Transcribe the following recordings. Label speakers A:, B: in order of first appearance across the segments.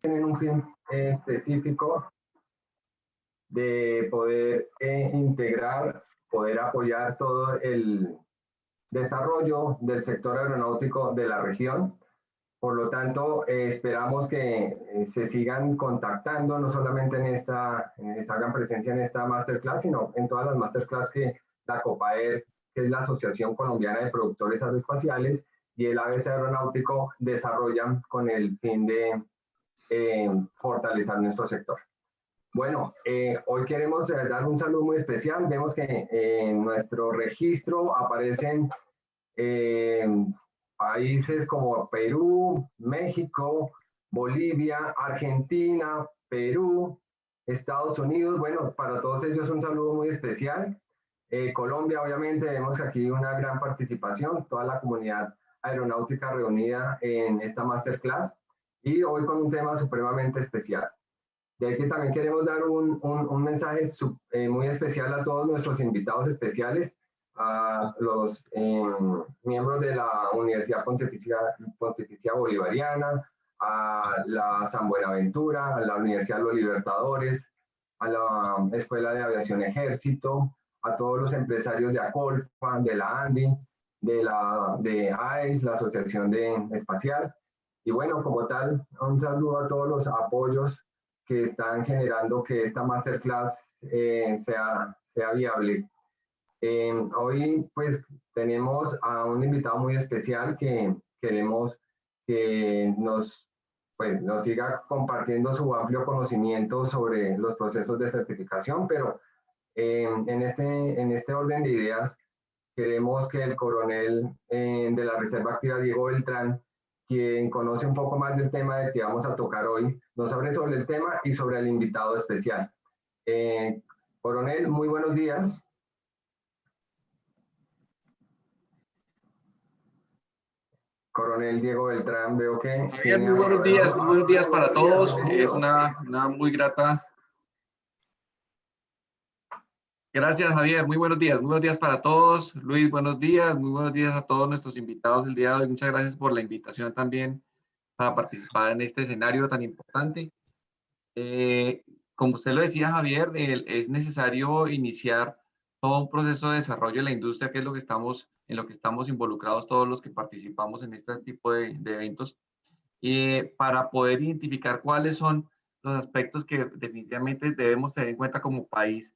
A: tienen un fin específico de poder integrar, poder apoyar todo el desarrollo del sector aeronáutico de la región. Por lo tanto, esperamos que se sigan contactando, no solamente hagan presencia en esta masterclass, sino en todas las masterclass que la COPAER, que es la Asociación Colombiana de Productores Aeroespaciales, y el ABC Aeronáutico desarrollan con el fin de fortalecer nuestro sector. Bueno, hoy queremos dar un saludo muy especial. Vemos que en nuestro registro aparecen países como Perú, México, Bolivia, Argentina, Perú, Estados Unidos. Bueno, para todos ellos un saludo muy especial. Colombia, obviamente, vemos que aquí una gran participación, toda la comunidad aeronáutica reunida en esta masterclass y hoy con un tema supremamente especial. De ahí que también queremos dar un mensaje muy especial a todos nuestros invitados especiales, a los miembros de la Universidad Pontificia Bolivariana, a la San Buenaventura, a la Universidad de los Libertadores, a la Escuela de Aviación Ejército, a todos los empresarios de ACOLPA, de la ANDI, de AES, la Asociación Espacial. Y bueno, como tal, un saludo a todos los apoyos que están generando que esta masterclass sea viable. Hoy pues tenemos a un invitado muy especial que queremos que nos siga compartiendo su amplio conocimiento sobre los procesos de certificación, pero en este orden de ideas queremos que el coronel de la Reserva Activa, Diego Beltrán, quien conoce un poco más del tema de que vamos a tocar hoy, nos hable sobre el tema y sobre el invitado especial. Coronel, muy buenos días. Coronel Diego Beltrán, veo que...
B: Javier, muy buenos días para todos. Es una muy grata... Gracias, Javier. Muy buenos días para todos. Luis, buenos días. Muy buenos días a todos nuestros invitados el día de hoy. Muchas gracias por la invitación también para participar en este escenario tan importante. Como usted lo decía, Javier, es necesario iniciar todo un proceso de desarrollo de la industria, que es en lo que estamos involucrados todos los que participamos en este tipo de eventos, para poder identificar cuáles son los aspectos que definitivamente debemos tener en cuenta como país,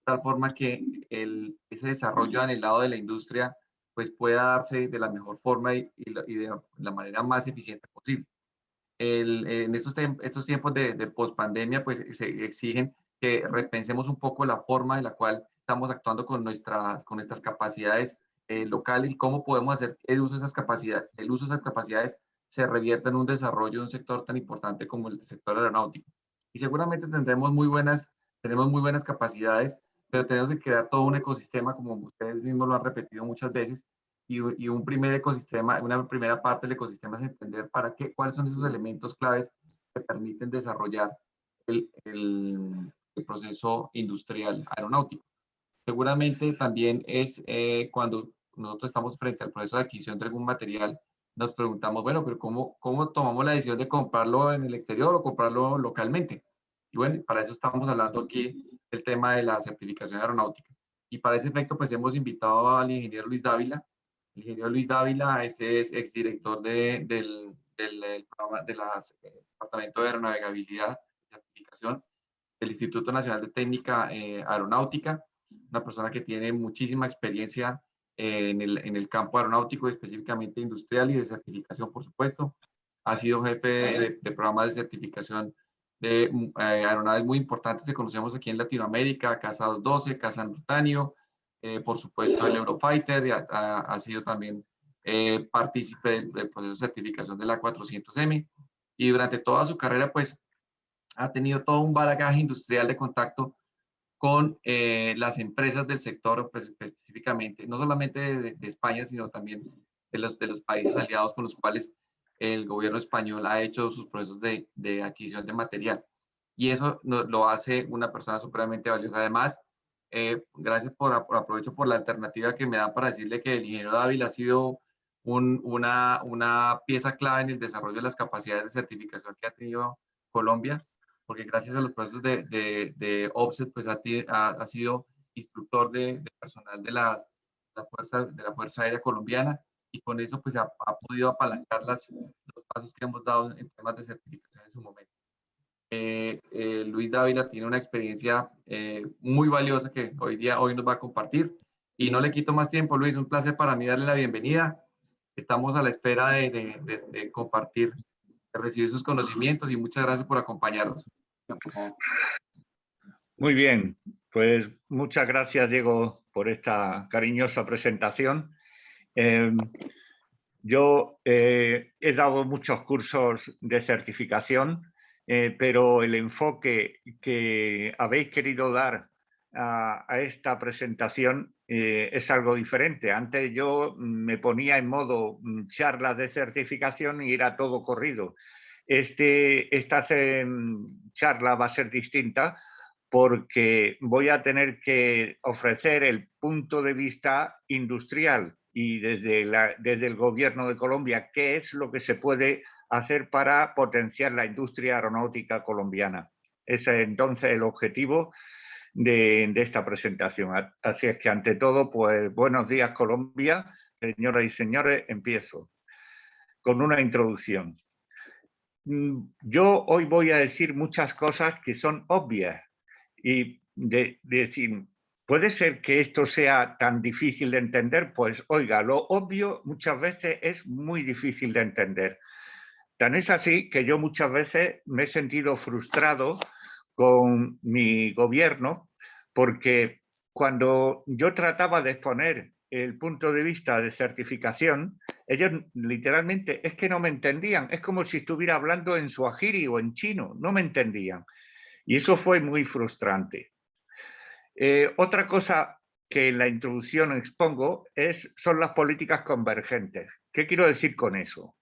B: de tal forma que ese desarrollo anhelado de la industria pues pueda darse de la mejor forma y de la manera más eficiente posible. En estos tiempos de pospandemia, pues se exigen que repensemos un poco la forma en la cual estamos actuando con nuestras capacidades locales y cómo podemos hacer el uso de esas capacidades se revierta en un desarrollo de un sector tan importante como el sector aeronáutico. Y seguramente tenemos muy buenas capacidades, pero tenemos que crear todo un ecosistema, como ustedes mismos lo han repetido muchas veces, y un primer ecosistema, una primera parte del ecosistema es entender cuáles son esos elementos claves que permiten desarrollar el proceso industrial aeronáutico. Seguramente también es cuando nosotros estamos frente al proceso de adquisición de algún material, nos preguntamos, bueno, pero ¿cómo tomamos la decisión de comprarlo en el exterior o comprarlo localmente? Y bueno, para eso estamos hablando aquí del tema de la certificación aeronáutica. Y para ese efecto, pues hemos invitado al ingeniero Luis Dávila. El ingeniero Luis Dávila es exdirector del programa del Departamento de Aeronavegabilidad y Certificación del Instituto Nacional de Técnica Aeronáutica, una persona que tiene muchísima experiencia en el campo aeronáutico, específicamente industrial y de certificación, por supuesto. Ha sido jefe de programas de certificación de aeronaves muy importantes que conocemos aquí en Latinoamérica, Casa 212, Casa Nurtanio, por supuesto el Eurofighter, y ha sido también partícipe del proceso de certificación de la 400M, y durante toda su carrera pues ha tenido todo un bagaje industrial de contacto con las empresas del sector, pues, específicamente, no solamente de España, sino también de los países aliados con los cuales el gobierno español ha hecho sus procesos de adquisición de material. Y eso lo hace una persona supremamente valiosa. Además, gracias aprovecho por la alternativa que me dan para decirle que el ingeniero Dávila ha sido una pieza clave en el desarrollo de las capacidades de certificación que ha tenido Colombia, porque gracias a los procesos de offset, pues ha sido instructor de personal de la Fuerza Aérea Colombiana, y con eso pues ha podido apalancar los pasos que hemos dado en temas de certificación en su momento. Luis Dávila tiene una experiencia muy valiosa que hoy nos va a compartir, y no le quito más tiempo. Luis, un placer para mí darle la bienvenida. Estamos a la espera de compartir, de recibir sus conocimientos, y muchas gracias por acompañarnos.
C: Muy bien, pues muchas gracias, Diego, por esta cariñosa presentación. Yo he dado muchos cursos de certificación, pero el enfoque que habéis querido dar a esta presentación es algo diferente. Antes yo me ponía en modo charlas de certificación y era todo corrido. Esta charla va a ser distinta, porque voy a tener que ofrecer el punto de vista industrial y desde el gobierno de Colombia, qué es lo que se puede hacer para potenciar la industria aeronáutica colombiana. Ese es entonces el objetivo de esta presentación. Así es que, ante todo, pues buenos días, Colombia. Señoras y señores, empiezo con una introducción. Yo hoy voy a decir muchas cosas que son obvias, y decir, ¿puede ser que esto sea tan difícil de entender? Pues oiga, lo obvio muchas veces es muy difícil de entender. Tan es así que yo muchas veces me he sentido frustrado con mi gobierno, porque cuando yo trataba de exponer el punto de vista de certificación, ellos literalmente es que no me entendían. Es como si estuviera hablando en suajiri o en chino, no me entendían. Y eso fue muy frustrante. Otra cosa que en la introducción expongo son las políticas convergentes. ¿Qué quiero decir con eso?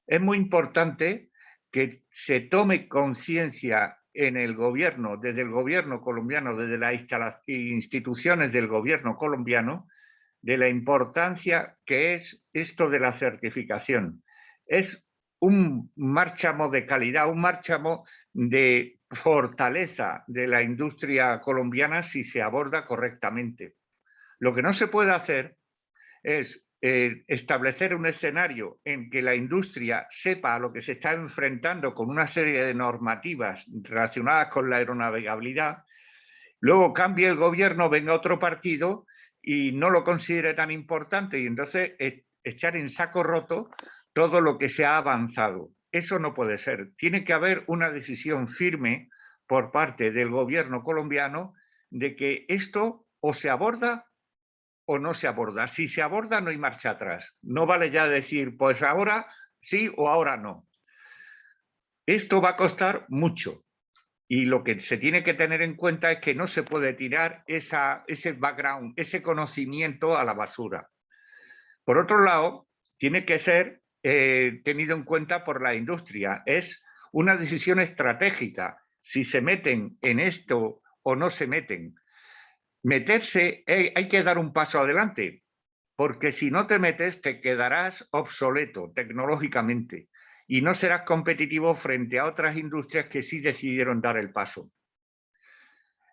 C: Es muy importante que se tome conciencia en el gobierno, desde el gobierno colombiano, desde las instituciones del gobierno colombiano, de la importancia que es esto de la certificación. Es un márchamo de calidad, un márchamo de fortaleza de la industria colombiana si se aborda correctamente. Lo que no se puede hacer es establecer un escenario en que la industria sepa a lo que se está enfrentando con una serie de normativas relacionadas con la aeronavegabilidad, luego cambie el gobierno, venga otro partido y no lo considere tan importante, y entonces echar en saco roto todo lo que se ha avanzado. Eso no puede ser. Tiene que haber una decisión firme por parte del gobierno colombiano de que esto o se aborda o no se aborda. Si se aborda, no hay marcha atrás. No vale ya decir, pues ahora sí o ahora no. Esto va a costar mucho. Y lo que se tiene que tener en cuenta es que no se puede tirar ese background, ese conocimiento a la basura. Por otro lado, tiene que ser tenido en cuenta por la industria. Es una decisión estratégica si se meten en esto o no se meten. Meterse, hay que dar un paso adelante, porque si no te metes te quedarás obsoleto tecnológicamente y no serás competitivo frente a otras industrias que sí decidieron dar el paso.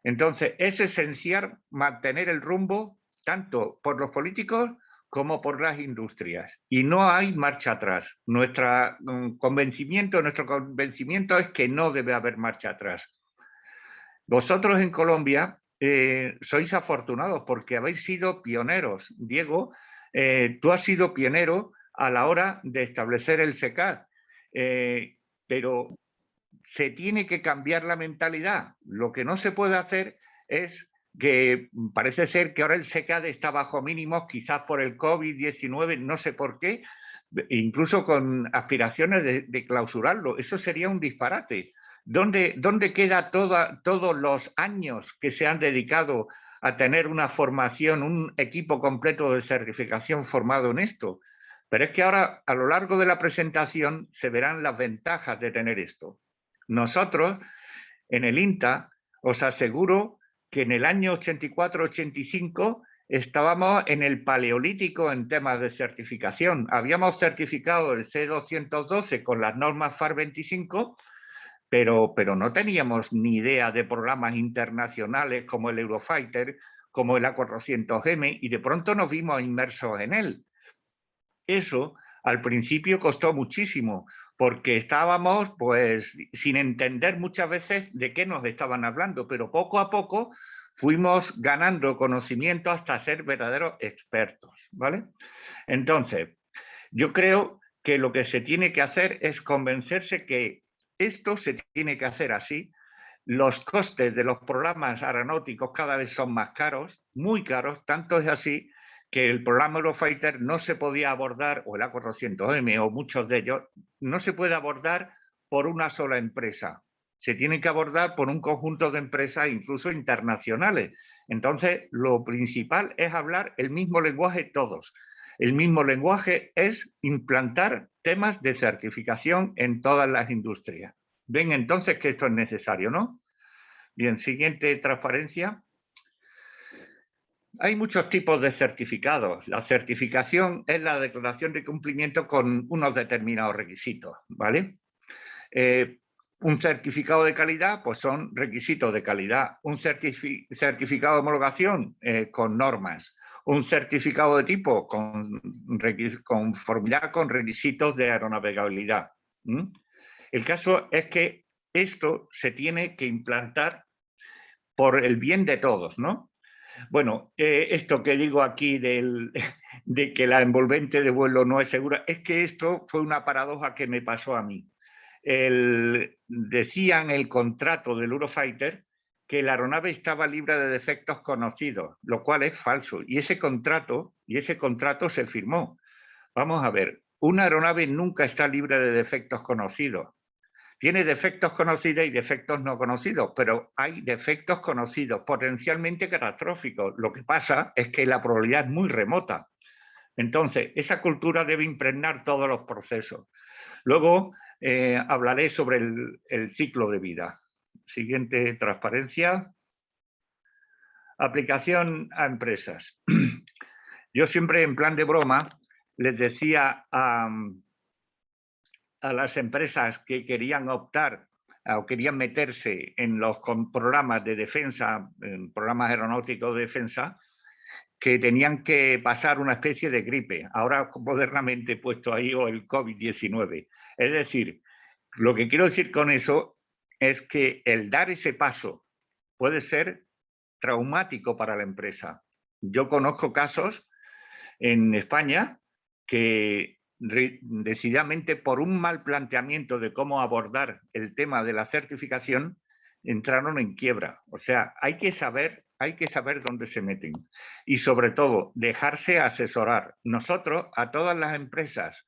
C: Entonces, es esencial mantener el rumbo tanto por los políticos como por las industrias. Y no hay marcha atrás. Nuestro convencimiento es que no debe haber marcha atrás. Vosotros en Colombia sois afortunados porque habéis sido pioneros. Diego, tú has sido pionero a la hora de establecer el SECAD, pero se tiene que cambiar la mentalidad. Lo que no se puede hacer es que parece ser que ahora el SECAD está bajo mínimos, quizás por el COVID-19, no sé por qué, incluso con aspiraciones de clausurarlo. Eso sería un disparate. ¿Dónde queda todos los años que se han dedicado a tener una formación, un equipo completo de certificación formado en esto? Pero es que ahora, a lo largo de la presentación, se verán las ventajas de tener esto. Nosotros, en el INTA, os aseguro que en el año 84-85 estábamos en el paleolítico en temas de certificación. Habíamos certificado el C212 con las normas FAR 25, pero no teníamos ni idea de programas internacionales como el Eurofighter, como el A400M, y de pronto nos vimos inmersos en él. Eso al principio costó muchísimo, porque estábamos pues sin entender muchas veces de qué nos estaban hablando, pero poco a poco fuimos ganando conocimiento hasta ser verdaderos expertos, ¿vale? Entonces, yo creo que lo que se tiene que hacer es convencerse que esto se tiene que hacer así. Los costes de los programas aeronáuticos cada vez son más caros, muy caros, tanto es así que el programa Eurofighter no se podía abordar, o el A400M o muchos de ellos, no se puede abordar por una sola empresa. Se tiene que abordar por un conjunto de empresas, incluso internacionales. Entonces, lo principal es hablar el mismo lenguaje todos. El mismo lenguaje es implantar temas de certificación en todas las industrias. Ven entonces que esto es necesario, ¿no? Bien, siguiente transparencia. Hay muchos tipos de certificados. La certificación es la declaración de cumplimiento con unos determinados requisitos, ¿vale? Un certificado de calidad, pues son requisitos de calidad. Un certificado de homologación con normas. Un certificado de tipo con conformidad con requisitos de aeronavegabilidad. El caso es que esto se tiene que implantar por el bien de todos, ¿no? Bueno, esto que digo aquí de que la envolvente de vuelo no es segura, es que esto fue una paradoja que me pasó a mí. Decía en el contrato del Eurofighter que la aeronave estaba libre de defectos conocidos, lo cual es falso. Y ese contrato se firmó. Vamos a ver, una aeronave nunca está libre de defectos conocidos. Tiene defectos conocidos y defectos no conocidos, pero hay defectos conocidos potencialmente catastróficos. Lo que pasa es que la probabilidad es muy remota. Entonces, esa cultura debe impregnar todos los procesos. Luego hablaré sobre el ciclo de vida. Siguiente transparencia. Aplicación a empresas. Yo siempre en plan de broma les decía a las empresas que querían optar o querían meterse en los programas de defensa, en programas aeronáuticos de defensa, que tenían que pasar una especie de gripe, ahora modernamente puesto ahí, o el COVID-19. Es decir, lo que quiero decir con eso es que el dar ese paso puede ser traumático para la empresa. Yo conozco casos en España que decididamente por un mal planteamiento de cómo abordar el tema de la certificación entraron en quiebra. O sea, hay que saber dónde se meten y sobre todo dejarse asesorar. Nosotros, a todas las empresas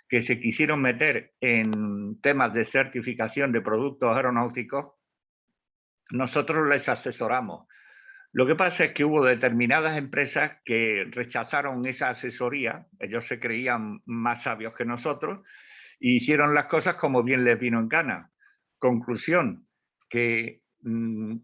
C: que se quisieron meter en temas de certificación de productos aeronáuticos, nosotros les asesoramos. Lo que pasa es que hubo determinadas empresas que rechazaron esa asesoría, ellos se creían más sabios que nosotros, e hicieron las cosas como bien les vino en gana. Conclusión, que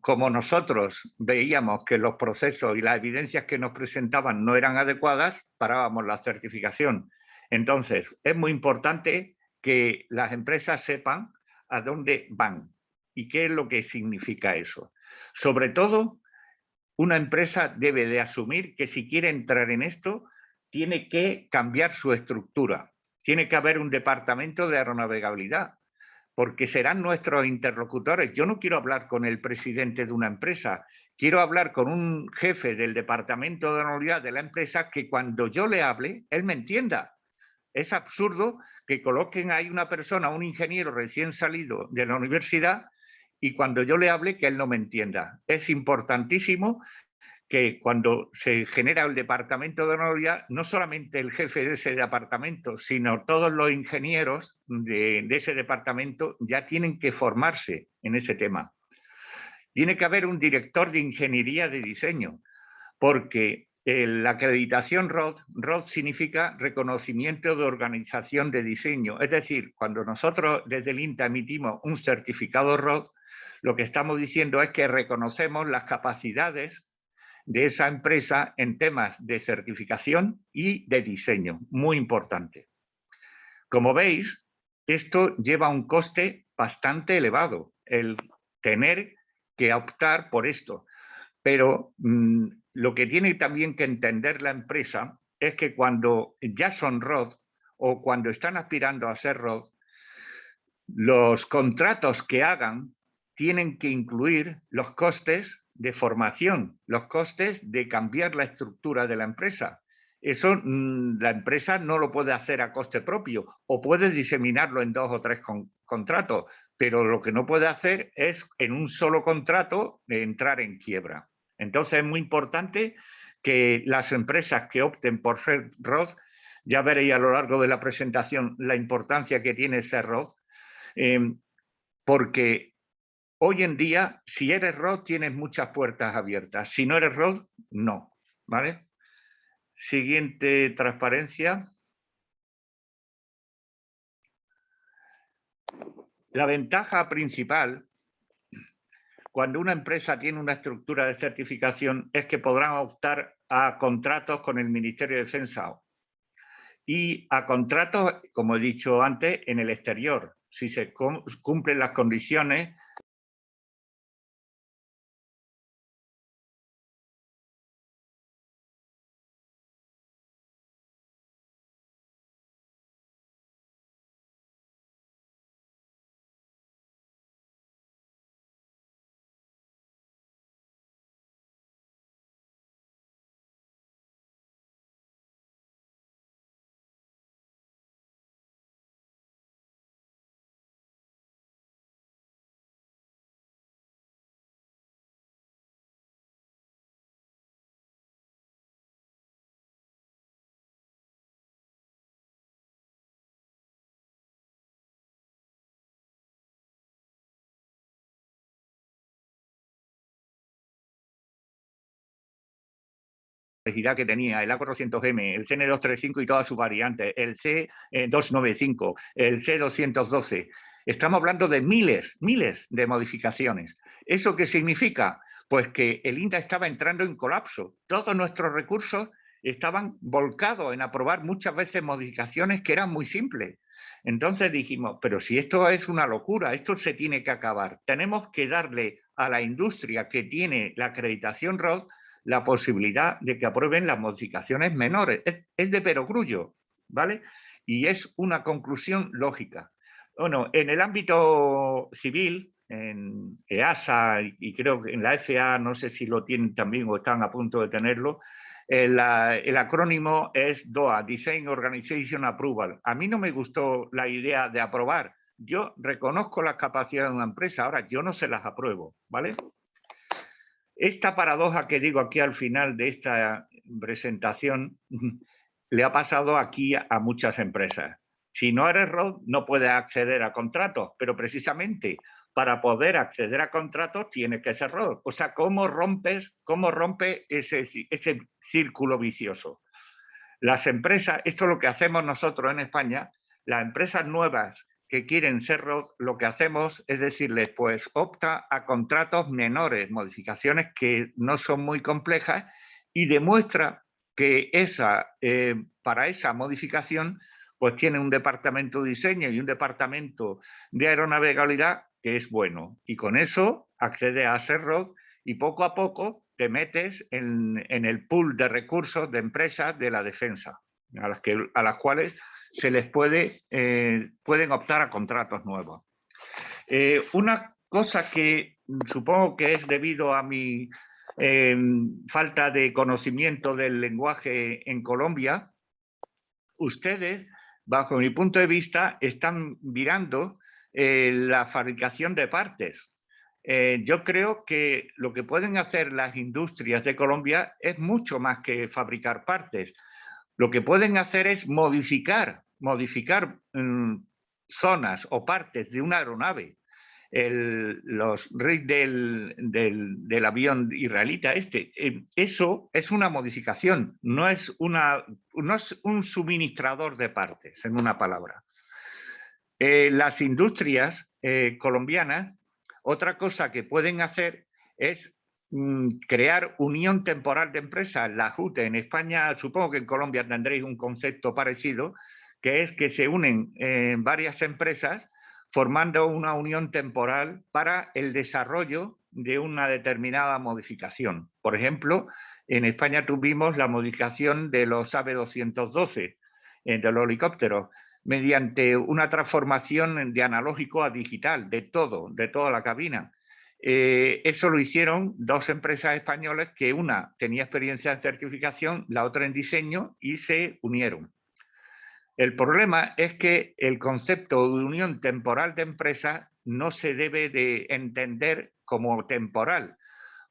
C: como nosotros veíamos que los procesos y las evidencias que nos presentaban no eran adecuadas, parábamos la certificación. Entonces, es muy importante que las empresas sepan a dónde van y qué es lo que significa eso. Sobre todo, una empresa debe de asumir que si quiere entrar en esto, tiene que cambiar su estructura. Tiene que haber un departamento de aeronavegabilidad, porque serán nuestros interlocutores. Yo no quiero hablar con el presidente de una empresa, quiero hablar con un jefe del departamento de aeronavegabilidad de la empresa que cuando yo le hable, él me entienda. Es absurdo que coloquen ahí una persona, un ingeniero recién salido de la universidad, y cuando yo le hable que él no me entienda. Es importantísimo que cuando se genera el departamento de aeronavegabilidad, no solamente el jefe de ese departamento, sino todos los ingenieros de ese departamento ya tienen que formarse en ese tema. Tiene que haber un director de ingeniería de diseño, porque la acreditación ROD significa reconocimiento de organización de diseño. Es decir, cuando nosotros desde el INTA emitimos un certificado ROD, lo que estamos diciendo es que reconocemos las capacidades de esa empresa en temas de certificación y de diseño, muy importante. Como veis, esto lleva un coste bastante elevado el tener que optar por esto. Pero lo que tiene también que entender la empresa es que cuando ya son ROD o cuando están aspirando a ser ROD, los contratos que hagan tienen que incluir los costes de formación, los costes de cambiar la estructura de la empresa. Eso la empresa no lo puede hacer a coste propio o puede diseminarlo en 2 o 3 contratos, pero lo que no puede hacer es en un solo contrato entrar en quiebra. Entonces es muy importante que las empresas que opten por ser ROD, ya veréis a lo largo de la presentación la importancia que tiene ser ROD, porque hoy en día, si eres ROD, tienes muchas puertas abiertas. Si no eres ROD, no. ¿Vale? Siguiente transparencia. La ventaja principal cuando una empresa tiene una estructura de certificación es que podrán optar a contratos con el Ministerio de Defensa y a contratos, como he dicho antes, en el exterior, si se cumplen las condiciones que tenía el A400M, el CN235 y todas sus variantes, el C295, el C212. Estamos hablando de miles de modificaciones. ¿Eso qué significa? Pues que el INTA estaba entrando en colapso. Todos nuestros recursos estaban volcados en aprobar muchas veces modificaciones que eran muy simples. Entonces dijimos, pero si esto es una locura, esto se tiene que acabar. Tenemos que darle a la industria que tiene la acreditación ROD la posibilidad de que aprueben las modificaciones menores. Es de perogrullo, ¿vale? Y es una conclusión lógica. Bueno, en el ámbito civil, en EASA y creo que en la FAA, no sé si lo tienen también o están a punto de tenerlo, el acrónimo es DOA, Design Organization Approval. A mí no me gustó la idea de aprobar. Yo reconozco las capacidades de una empresa, ahora yo no se las apruebo, ¿vale? Esta paradoja que digo aquí al final de esta presentación le ha pasado aquí a muchas empresas. Si no eres ROD, no puedes acceder a contratos, pero precisamente para poder acceder a contratos tienes que ser ROD. O sea, ¿cómo rompe ese círculo vicioso? Las empresas, esto es lo que hacemos nosotros en España, las empresas nuevas que quieren ser ROD, lo que hacemos es decirles, pues opta a contratos menores, modificaciones que no son muy complejas y demuestra que para esa modificación pues tiene un departamento de diseño y un departamento de aeronavegabilidad que es bueno. Y con eso accede a ser ROD y poco a poco te metes en el pool de recursos de empresas de la defensa, a las cuales se les pueden optar a contratos nuevos. Una cosa que supongo que es debido a mi falta de conocimiento del lenguaje en Colombia, ustedes, bajo mi punto de vista, están mirando la fabricación de partes. Yo creo que lo que pueden hacer las industrias de Colombia es mucho más que fabricar partes. Lo que pueden hacer es modificar zonas o partes de una aeronave. Los rigs del avión israelita eso es una modificación, no es un suministrador de partes, en una palabra. Las industrias colombianas, otra cosa que pueden hacer es crear unión temporal de empresas, la JUTE. En España, supongo que en Colombia tendréis un concepto parecido, que es que se unen varias empresas formando una unión temporal para el desarrollo de una determinada modificación. Por ejemplo, en España tuvimos la modificación de los AV212, de los helicópteros, mediante una transformación de analógico a digital, de toda la cabina. Eso lo hicieron dos empresas españolas que una tenía experiencia en certificación, la otra en diseño, y se unieron. El problema es que el concepto de unión temporal de empresas no se debe de entender como temporal,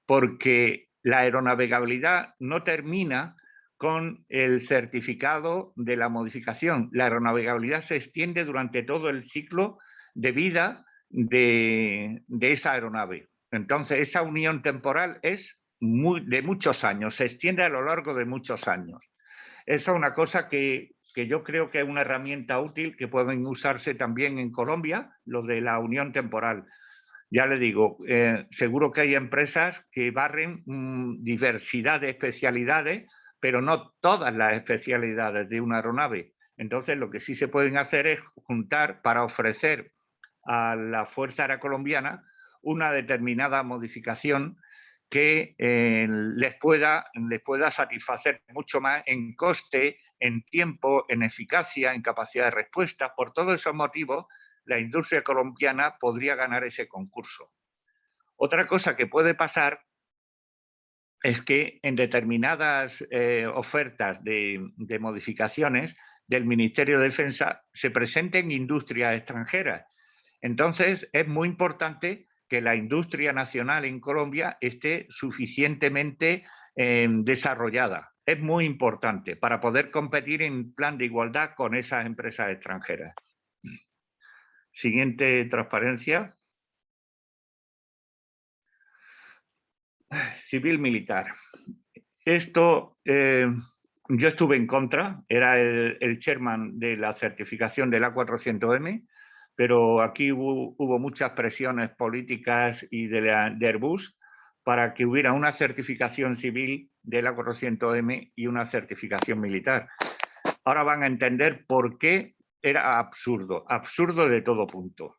C: porque la aeronavegabilidad no termina con el certificado de la modificación. La aeronavegabilidad se extiende durante todo el ciclo de vida de esa aeronave. Entonces, esa unión temporal es de muchos años, se extiende a lo largo de muchos años. Esa es una cosa que yo creo que es una herramienta útil que pueden usarse también en Colombia, lo de la unión temporal. Ya le digo, seguro que hay empresas que barren diversidad de especialidades, pero no todas las especialidades de una aeronave. Entonces, lo que sí se pueden hacer es juntar para ofrecer a la Fuerza Aérea Colombiana una determinada modificación que les pueda satisfacer mucho más en coste, en tiempo, en eficacia, en capacidad de respuesta. Por todos esos motivos, la industria colombiana podría ganar ese concurso. Otra cosa que puede pasar es que en determinadas ofertas de modificaciones del Ministerio de Defensa se presenten industrias extranjeras. Entonces, es muy importante que la industria nacional en Colombia esté suficientemente desarrollada. Es muy importante para poder competir en plan de igualdad con esas empresas extranjeras. Siguiente transparencia. Civil-militar. Esto, yo estuve en contra, era el chairman de la certificación del A400M, pero aquí hubo muchas presiones políticas y de Airbus para que hubiera una certificación civil del A400M y una certificación militar. Ahora van a entender por qué era absurdo, absurdo de todo punto.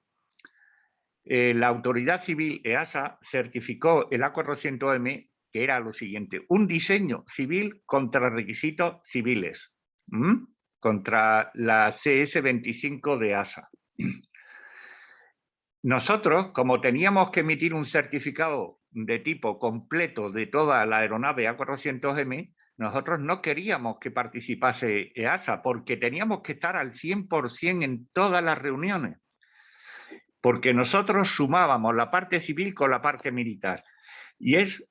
C: La autoridad civil EASA certificó el A400M, que era lo siguiente: un diseño civil contra requisitos civiles, contra la CS25 de EASA. Nosotros, como teníamos que emitir un certificado de tipo completo de toda la aeronave A400M, nosotros no queríamos que participase EASA porque teníamos que estar al 100% en todas las reuniones, porque nosotros sumábamos la parte civil con la parte militar. Y es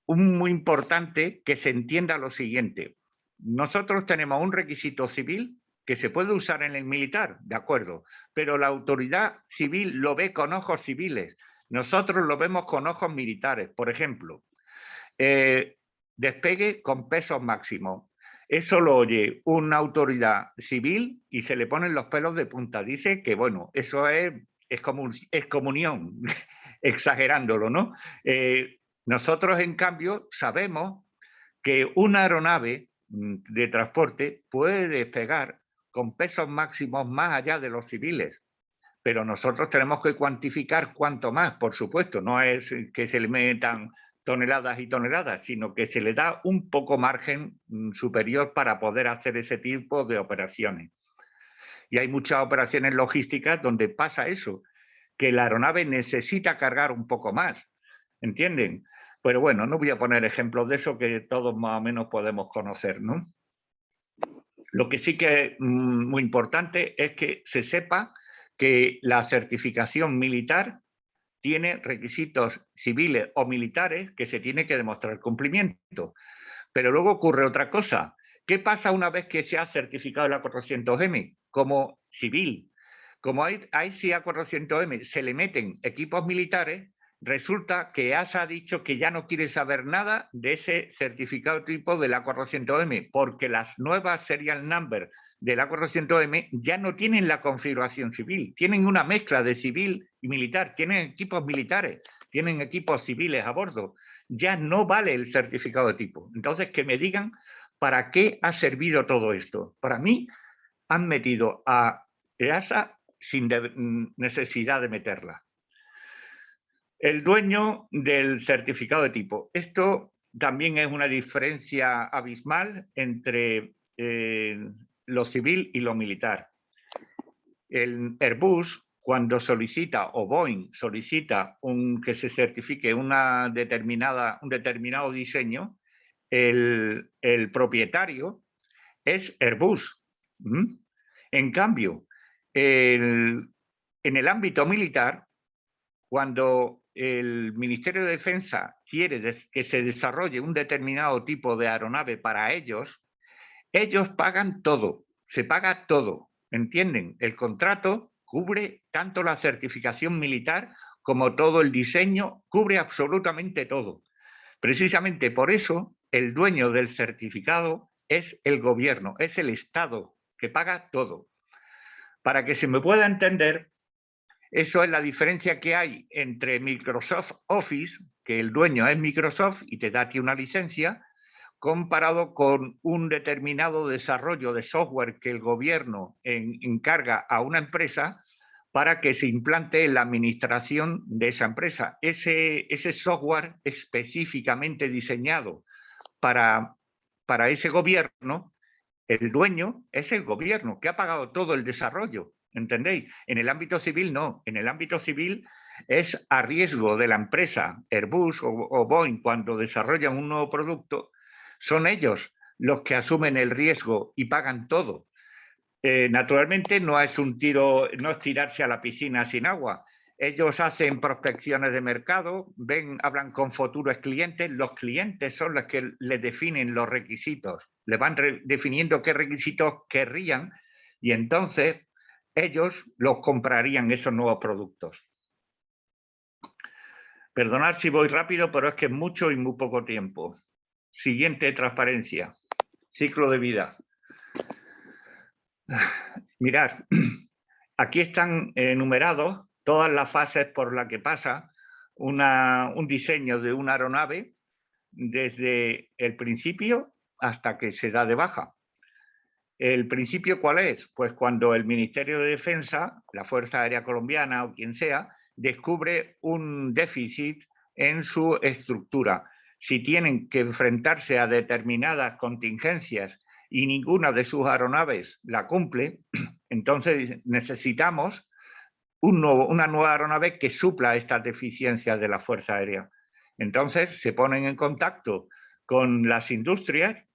C: muy importante que se entienda lo siguiente: nosotros tenemos un requisito civil que se puede usar en el militar, de acuerdo, pero la autoridad civil lo ve con ojos civiles, nosotros lo vemos con ojos militares. Por ejemplo, despegue con pesos máximos. Eso lo oye una autoridad civil y se le ponen los pelos de punta. Dice que, bueno, eso es excomunión, exagerándolo, ¿no? Nosotros, en cambio, sabemos que una aeronave de transporte puede despegar con pesos máximos más allá de los civiles, pero nosotros tenemos que cuantificar cuánto más, por supuesto. No es que se le metan toneladas y toneladas, sino que se le da un poco margen superior para poder hacer ese tipo de operaciones. Y hay muchas operaciones logísticas donde pasa eso, que la aeronave necesita cargar un poco más, ¿entienden? Pero bueno, no voy a poner ejemplos de eso que todos más o menos podemos conocer, ¿no? Lo que sí que es muy importante es que se sepa que la certificación militar tiene requisitos civiles o militares que se tiene que demostrar cumplimiento. Pero luego ocurre otra cosa. ¿Qué pasa una vez que se ha certificado el A400M como civil? Como hay A400M se le meten equipos militares, resulta que EASA ha dicho que ya no quiere saber nada de ese certificado tipo del A400M, porque las nuevas serial number del A400M ya no tienen la configuración civil, tienen una mezcla de civil y militar, tienen equipos militares, tienen equipos civiles a bordo. Ya no vale el certificado de tipo. Entonces, que me digan para qué ha servido todo esto. Para mí, han metido a EASA sin necesidad de meterla. El dueño del certificado de tipo. Esto también es una diferencia abismal entre lo civil y lo militar. El Airbus, cuando solicita, o Boeing solicita que se certifique un determinado diseño, el propietario es Airbus. En cambio, en el ámbito militar, cuando el Ministerio de Defensa quiere que se desarrolle un determinado tipo de aeronave para ellos pagan todo, se paga todo, ¿entienden? El contrato cubre tanto la certificación militar como todo el diseño, cubre absolutamente todo. Precisamente por eso el dueño del certificado es el gobierno, es el Estado, que paga todo. Para que se me pueda entender, eso es la diferencia que hay entre Microsoft Office, que el dueño es Microsoft y te da aquí una licencia, comparado con un determinado desarrollo de software que el gobierno encarga a una empresa para que se implante en la administración de esa empresa. Ese software específicamente diseñado para ese gobierno, el dueño es el gobierno, que ha pagado todo el desarrollo, ¿entendéis? En el ámbito civil no, en el ámbito civil es a riesgo de la empresa Airbus o Boeing cuando desarrollan un nuevo producto, son ellos los que asumen el riesgo y pagan todo. Naturalmente no es no es tirarse a la piscina sin agua. Ellos hacen prospecciones de mercado, hablan con futuros clientes. Los clientes son los que les definen los requisitos, le van definiendo qué requisitos querrían y entonces ellos los comprarían esos nuevos productos. Perdonad si voy rápido, pero es que es mucho y muy poco tiempo. Siguiente, transparencia. Ciclo de vida. Mirad, aquí están enumerados todas las fases por las que pasa un diseño de una aeronave desde el principio hasta que se da de baja. ¿El principio cuál es? Pues cuando el Ministerio de Defensa, la Fuerza Aérea Colombiana o quien sea, descubre un déficit en su estructura. Si tienen que enfrentarse a determinadas contingencias y ninguna de sus aeronaves la cumple, entonces necesitamos una nueva aeronave que supla estas deficiencias de la Fuerza Aérea. Entonces se ponen en contacto con las industrias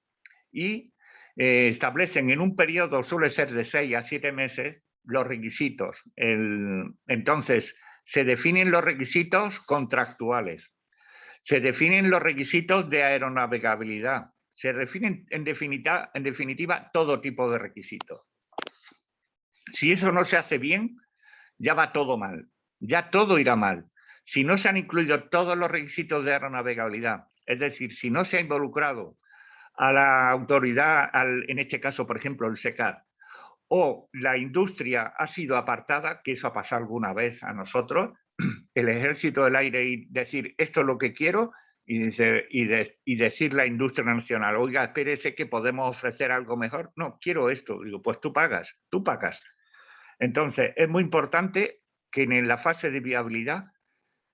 C: y establecen en un periodo, suele ser de 6 a 7 meses, los requisitos. Entonces se definen los requisitos contractuales, se definen los requisitos de aeronavegabilidad, se definen en definitiva todo tipo de requisitos. Si eso no se hace bien, ya va todo mal, ya todo irá mal. Si no se han incluido todos los requisitos de aeronavegabilidad, es decir, si no se ha involucrado a la autoridad, en este caso, por ejemplo, el SECAD, o la industria ha sido apartada, que eso ha pasado alguna vez a nosotros, el Ejército del Aire, y decir esto es lo que quiero, y decir la industria nacional, oiga, espérese que podemos ofrecer algo mejor. No, quiero esto. Digo, pues tú pagas, tú pagas. Entonces, es muy importante que en la fase de viabilidad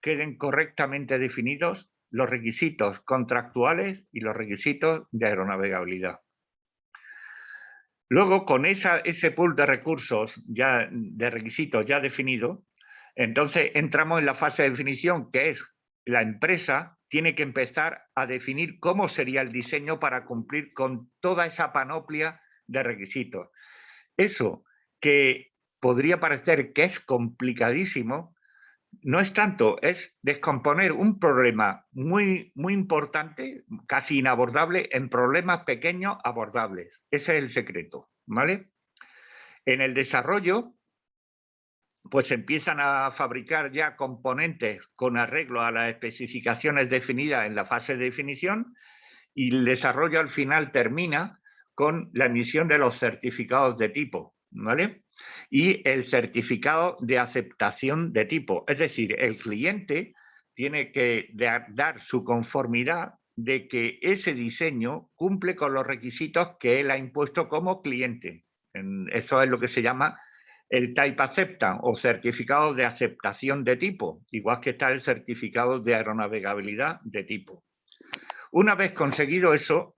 C: queden correctamente definidos los requisitos contractuales y los requisitos de aeronavegabilidad. Luego, con ese pool de recursos, de requisitos ya definido, entonces entramos en la fase de definición, que es la empresa tiene que empezar a definir cómo sería el diseño para cumplir con toda esa panoplia de requisitos. Eso que podría parecer que es complicadísimo, no es tanto, es descomponer un problema muy importante, casi inabordable, en problemas pequeños abordables. Ese es el secreto, ¿vale? En el desarrollo, pues empiezan a fabricar ya componentes con arreglo a las especificaciones definidas en la fase de definición y el desarrollo al final termina con la emisión de los certificados de tipo, ¿vale? Y el certificado de aceptación de tipo. Es decir, el cliente tiene que dar su conformidad de que ese diseño cumple con los requisitos que él ha impuesto como cliente. Eso es lo que se llama el Type Acceptance o certificado de aceptación de tipo, igual que está el certificado de aeronavegabilidad de tipo. Una vez conseguido eso,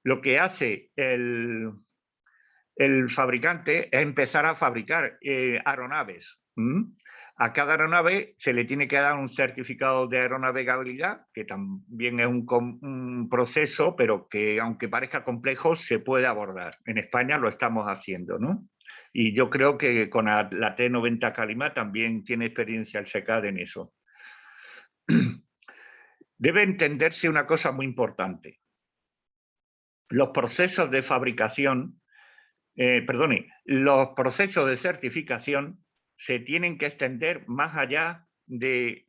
C: lo que hace el fabricante es empezar a fabricar aeronaves. A cada aeronave se le tiene que dar un certificado de aeronavegabilidad, que también es un proceso, pero que aunque parezca complejo, se puede abordar. En España lo estamos haciendo, ¿no? Y yo creo que con la T90 Calima también tiene experiencia el SECAD en eso. Debe entenderse una cosa muy importante. Los procesos de fabricación, los procesos de certificación se tienen que extender más allá de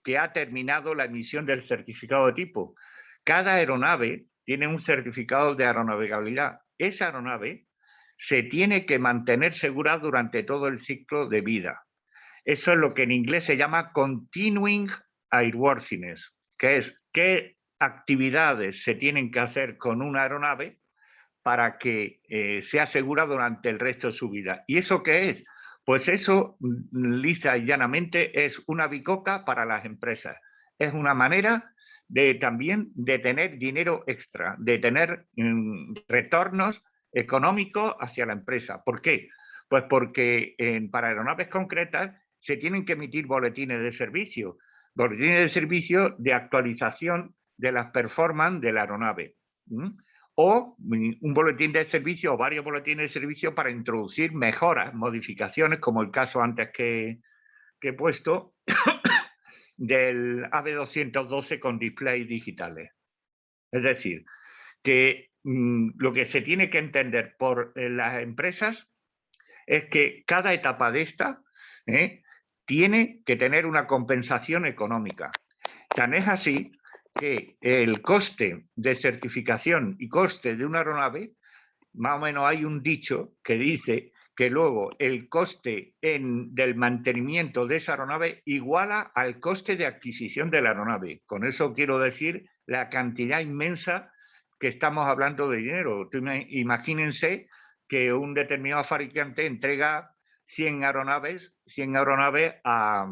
C: que ha terminado la emisión del certificado de tipo. Cada aeronave tiene un certificado de aeronavegabilidad. Esa aeronave se tiene que mantener segura durante todo el ciclo de vida. Eso es lo que en inglés se llama Continuing Airworthiness, que es qué actividades se tienen que hacer con una aeronave para que sea segura durante el resto de su vida. ¿Y eso qué es? Pues eso, lisa y llanamente, es una bicoca para las empresas. Es una manera también de tener dinero extra, de tener retornos económicos hacia la empresa. ¿Por qué? Pues porque para aeronaves concretas se tienen que emitir boletines de servicio de actualización de las performances de la aeronave. O un boletín de servicio o varios boletines de servicio para introducir mejoras, modificaciones, como el caso antes que he puesto del AB212 con displays digitales. Es decir, que lo que se tiene que entender por las empresas es que cada etapa de esta tiene que tener una compensación económica. Tan es así que el coste de certificación y coste de una aeronave, más o menos hay un dicho que dice que luego el coste del mantenimiento de esa aeronave iguala al coste de adquisición de la aeronave. Con eso quiero decir la cantidad inmensa que estamos hablando de dinero. Imagínense que un determinado fabricante entrega 100 aeronaves a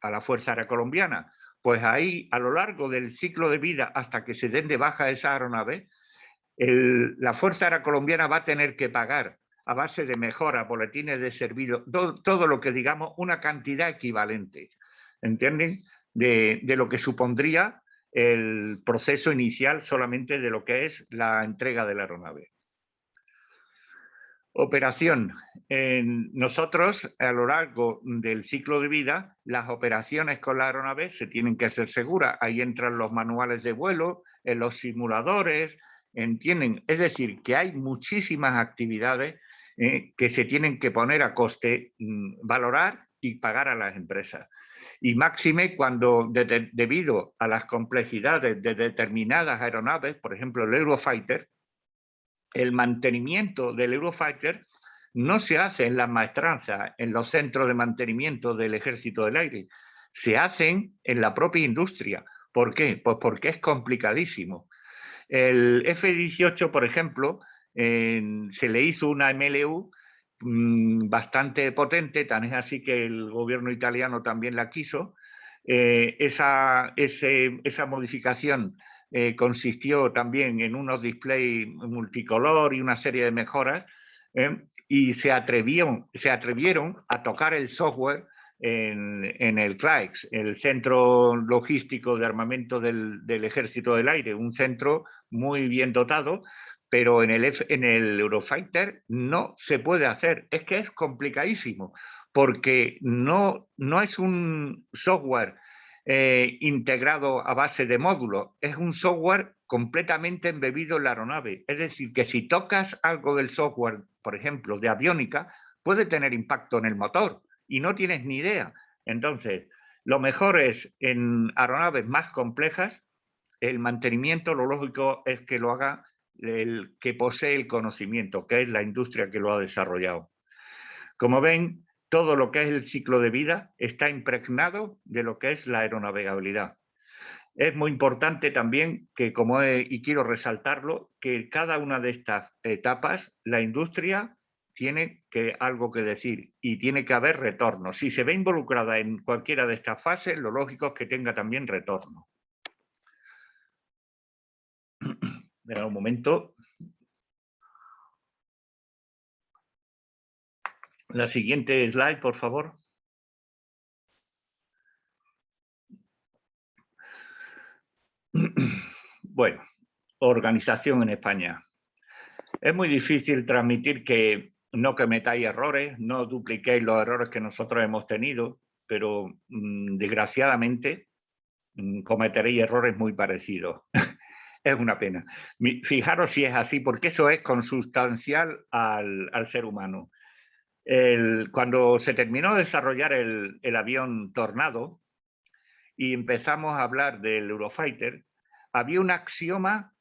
C: la Fuerza Aérea Colombiana. Pues ahí, a lo largo del ciclo de vida, hasta que se den de baja esa aeronave, la Fuerza Aérea Colombiana va a tener que pagar, a base de mejoras, boletines de servicio, todo lo que digamos, una cantidad equivalente, ¿entienden? De lo que supondría el proceso inicial solamente de lo que es la entrega de la aeronave. Operación. Nosotros, a lo largo del ciclo de vida, las operaciones con la aeronave se tienen que hacer seguras. Ahí entran los manuales de vuelo, en los simuladores, ¿entienden? Es decir, que hay muchísimas actividades que se tienen que poner a coste, valorar y pagar a las empresas. Y máxime cuando, debido a las complejidades de determinadas aeronaves, por ejemplo el Eurofighter, el mantenimiento del Eurofighter no se hace en las maestranzas, en los centros de mantenimiento del Ejército del Aire, se hacen en la propia industria. ¿Por qué? Pues porque es complicadísimo. El F-18, por ejemplo, se le hizo una MLU bastante potente, tan es así que el gobierno italiano también la quiso. Esa modificación consistió también en unos displays multicolor y una serie de mejoras, y se atrevieron a tocar el software en el CLAEX, el Centro Logístico de Armamento del Ejército del Aire, un centro muy bien dotado, pero en el Eurofighter no se puede hacer. Es que es complicadísimo, porque no es un software integrado a base de módulos, es un software completamente embebido en la aeronave. Es decir, que si tocas algo del software, por ejemplo, de aviónica, puede tener impacto en el motor y no tienes ni idea. Entonces, lo mejor es en aeronaves más complejas, el mantenimiento, lo lógico es que lo haga el que posee el conocimiento, que es la industria que lo ha desarrollado. Como ven, todo lo que es el ciclo de vida está impregnado de lo que es la aeronavegabilidad. Es muy importante también que, y quiero resaltarlo, que cada una de estas etapas, la industria tiene algo que decir y tiene que haber retorno. Si se ve involucrada en cualquiera de estas fases, lo lógico es que tenga también retorno. Espera un momento. La siguiente slide, por favor. Bueno, organización en España. Es muy difícil transmitir que no cometáis errores, no dupliquéis los errores que nosotros hemos tenido, pero desgraciadamente cometeréis errores muy parecidos. Es una pena. Fijaros si es así, porque eso es consustancial al ser humano. Cuando se terminó de desarrollar el avión Tornado y empezamos a hablar del Eurofighter, había un axioma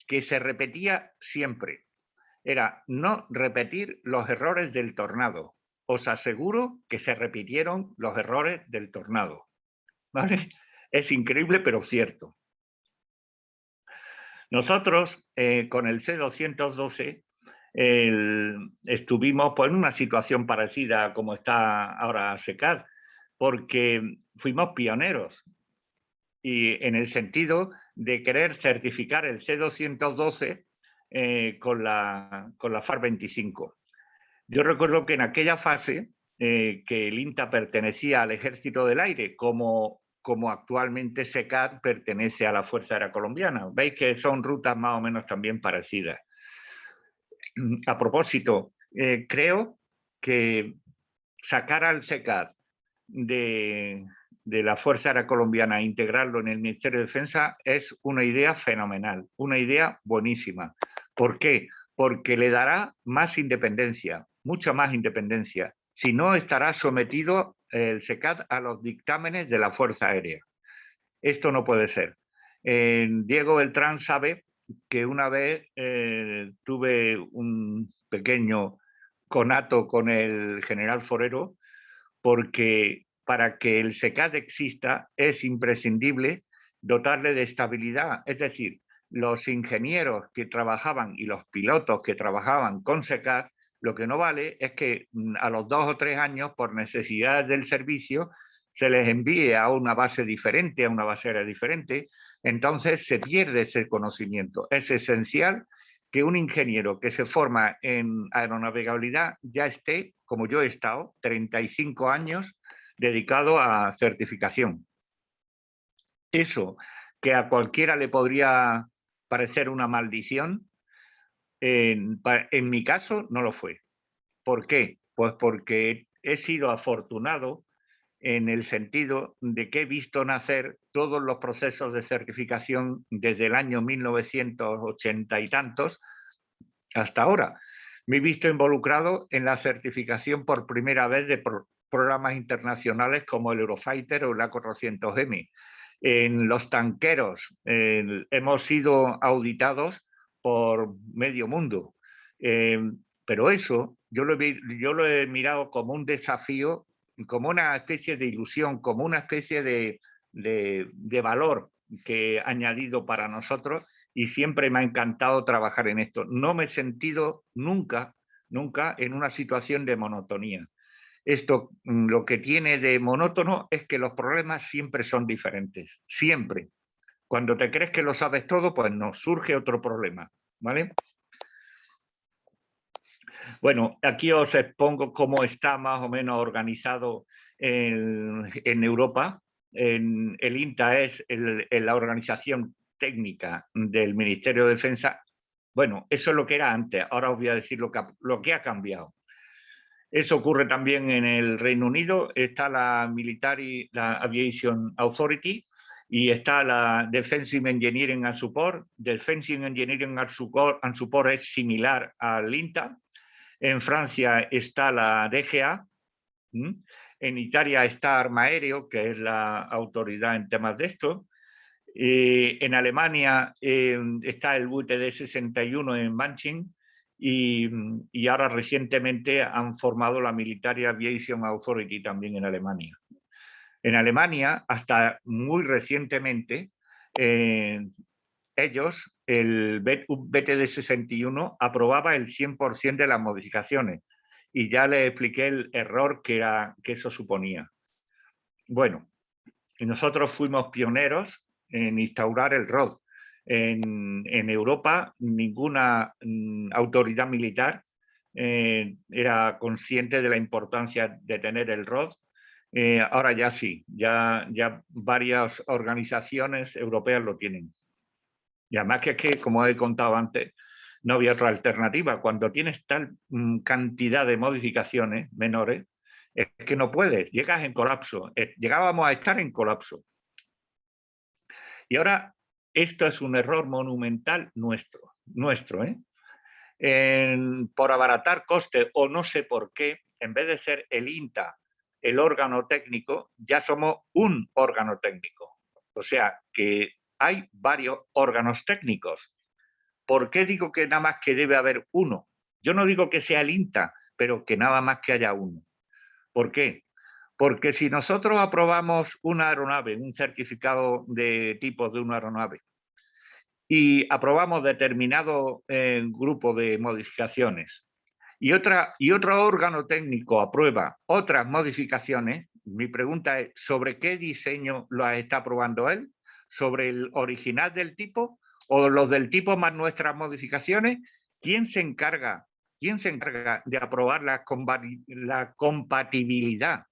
C: que se repetía siempre. Era no repetir los errores del Tornado. Os aseguro que se repitieron los errores del Tornado. ¿Vale? Es increíble, pero cierto. Nosotros, con el C-212, estuvimos pues, en una situación parecida a como está ahora SECAD, porque fuimos pioneros y en el sentido de querer certificar el C-212 con la FAR 25. Yo recuerdo que en aquella fase que el INTA pertenecía al Ejército del Aire, como actualmente SECAD pertenece a la Fuerza Aérea Colombiana. Veis que son rutas más o menos también parecidas. A propósito, creo que sacar al SECAD de la Fuerza Aérea Colombiana e integrarlo en el Ministerio de Defensa es una idea fenomenal, una idea buenísima. ¿Por qué? Porque le dará más independencia, mucha más independencia. Si no, estará sometido el SECAD a los dictámenes de la Fuerza Aérea. Esto no puede ser. Diego Beltrán sabe que una vez tuve un pequeño conato con el general Forero, porque para que el SECAD exista es imprescindible dotarle de estabilidad. Es decir, los ingenieros que trabajaban y los pilotos que trabajaban con SECAD, lo que no vale es que a los 2 o 3 años, por necesidades del servicio, se les envíe a una base diferente, a una base aérea diferente, entonces se pierde ese conocimiento. Es esencial que un ingeniero que se forma en aeronavegabilidad ya esté, como yo he estado, 35 años dedicado a certificación. Eso, que a cualquiera le podría parecer una maldición, en mi caso no lo fue. ¿Por qué? Pues porque he sido afortunado en el sentido de que he visto nacer todos los procesos de certificación desde el año 1980 y tantos hasta ahora. Me he visto involucrado en la certificación por primera vez de programas internacionales como el Eurofighter o el A400M. En los tanqueros hemos sido auditados por medio mundo. Pero eso yo lo he mirado como un desafío, como una especie de ilusión, como una especie de valor que ha añadido para nosotros, y siempre me ha encantado trabajar en esto. No me he sentido nunca en una situación de monotonía. Esto lo que tiene de monótono es que los problemas siempre son diferentes, siempre. Cuando te crees que lo sabes todo, pues nos surge otro problema, ¿vale? Bueno, aquí os expongo cómo está más o menos organizado en Europa. El INTA es la organización técnica del Ministerio de Defensa. Bueno, eso es lo que era antes. Ahora os voy a decir lo que ha cambiado. Eso ocurre también en el Reino Unido. Está la Aviation Authority y está la Defensive Engineering and Support. Defensive Engineering and Support es similar al INTA. En Francia está la DGA. En Italia está Arma Aéreo, que es la autoridad en temas de esto. En Alemania está el VTD 61 en Manching. Y ahora recientemente han formado la Military Aviation Authority también en Alemania. En Alemania, hasta muy recientemente, ellos, el BTD 61, aprobaba el 100% de las modificaciones. y ya les expliqué el error que eso suponía. Bueno, y nosotros fuimos pioneros en instaurar el ROD. En Europa ninguna autoridad militar era consciente de la importancia de tener el ROD. Ahora ya sí, ya varias organizaciones europeas lo tienen. Y además que, como he contado antes, no había otra alternativa. Cuando tienes tal cantidad de modificaciones menores, es que no puedes, llegas en colapso. Llegábamos a estar en colapso. Y ahora esto es un error monumental nuestro, por abaratar costes o no sé por qué, en vez de ser el INTA, el órgano técnico, ya somos un órgano técnico. O sea que hay varios órganos técnicos. ¿Por qué digo que nada más que debe haber uno? Yo no digo que sea el INTA, pero que nada más que haya uno. ¿Por qué? Porque si nosotros aprobamos una aeronave, un certificado de tipos de una aeronave, y aprobamos determinado grupo de modificaciones, y otro órgano técnico aprueba otras modificaciones, mi pregunta es, ¿sobre qué diseño las está aprobando él? ¿Sobre el original del tipo o los del tipo más nuestras modificaciones? ¿Quién se encarga de aprobar la compatibilidad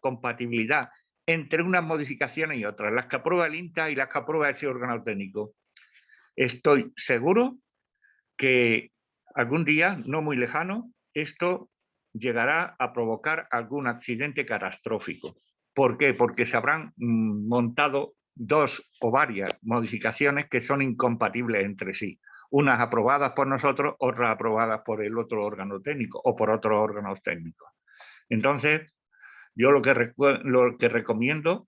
C: entre unas modificaciones y otras? Las que aprueba el INTA y las que aprueba ese órgano técnico. Estoy seguro que algún día, no muy lejano, esto llegará a provocar algún accidente catastrófico. ¿Por qué? Porque se habrán montado dos o varias modificaciones que son incompatibles entre sí. Unas aprobadas por nosotros, otras aprobadas por el otro órgano técnico o por otros órganos técnicos. Entonces, yo lo que recomiendo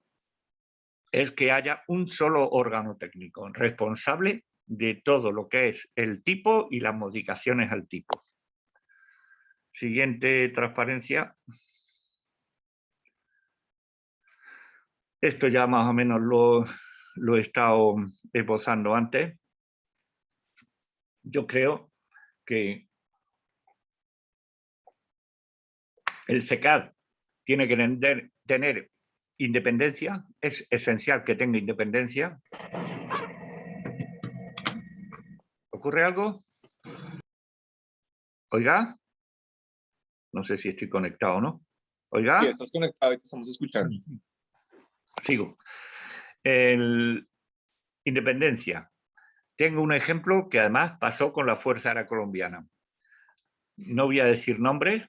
C: es que haya un solo órgano técnico responsable de todo lo que es el tipo y las modificaciones al tipo. Siguiente transparencia. Esto ya más o menos lo he estado esbozando antes. Yo creo que el SECAD tiene que tener independencia, es esencial que tenga independencia. ¿Ocurre algo? ¿Oiga? No sé si estoy conectado o no. ¿Oiga?
D: Sí, estás conectado y te estamos escuchando.
C: Sigo. Independencia. Tengo un ejemplo que además pasó con la Fuerza Aérea Colombiana. No voy a decir nombres,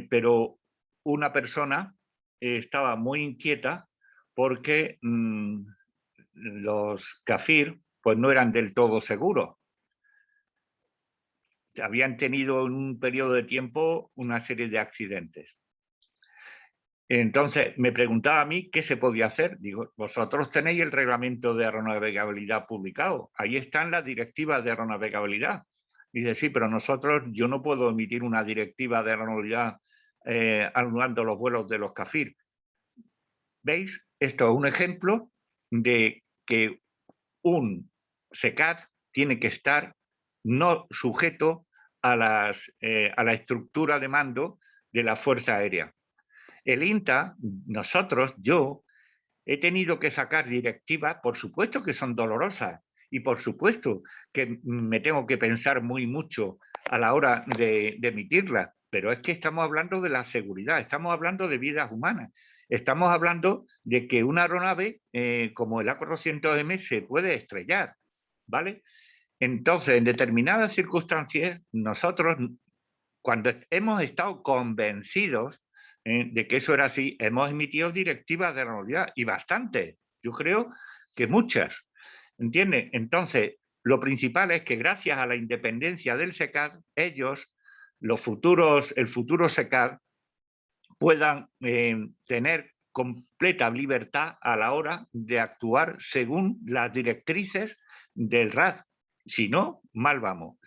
C: pero una persona estaba muy inquieta porque los CAFIR pues no eran del todo seguros. Habían tenido en un periodo de tiempo una serie de accidentes. Entonces me preguntaba a mí qué se podía hacer. Digo, vosotros tenéis el reglamento de aeronavegabilidad publicado. Ahí están las directivas de aeronavegabilidad. Dice, sí, pero yo no puedo emitir una directiva de aeronavegabilidad anulando los vuelos de los CAFIR. ¿Veis? Esto es un ejemplo de que un SECAD tiene que estar no sujeto a la estructura de mando de la Fuerza Aérea. El INTA, yo he tenido que sacar directivas, por supuesto que son dolorosas y por supuesto que me tengo que pensar mucho a la hora de emitirlas, pero es que estamos hablando de la seguridad, estamos hablando de vidas humanas, estamos hablando de que una aeronave como el A400M se puede estrellar, ¿vale? Entonces, en determinadas circunstancias, nosotros, cuando hemos estado convencidos de que eso era así, hemos emitido directivas de aeronavegabilidad y bastantes, yo creo que muchas, ¿entiendes? Entonces, lo principal es que gracias a la independencia del SECAD, ellos, el futuro SECAD, puedan tener completa libertad a la hora de actuar según las directrices del RAD. Si no, mal vamos.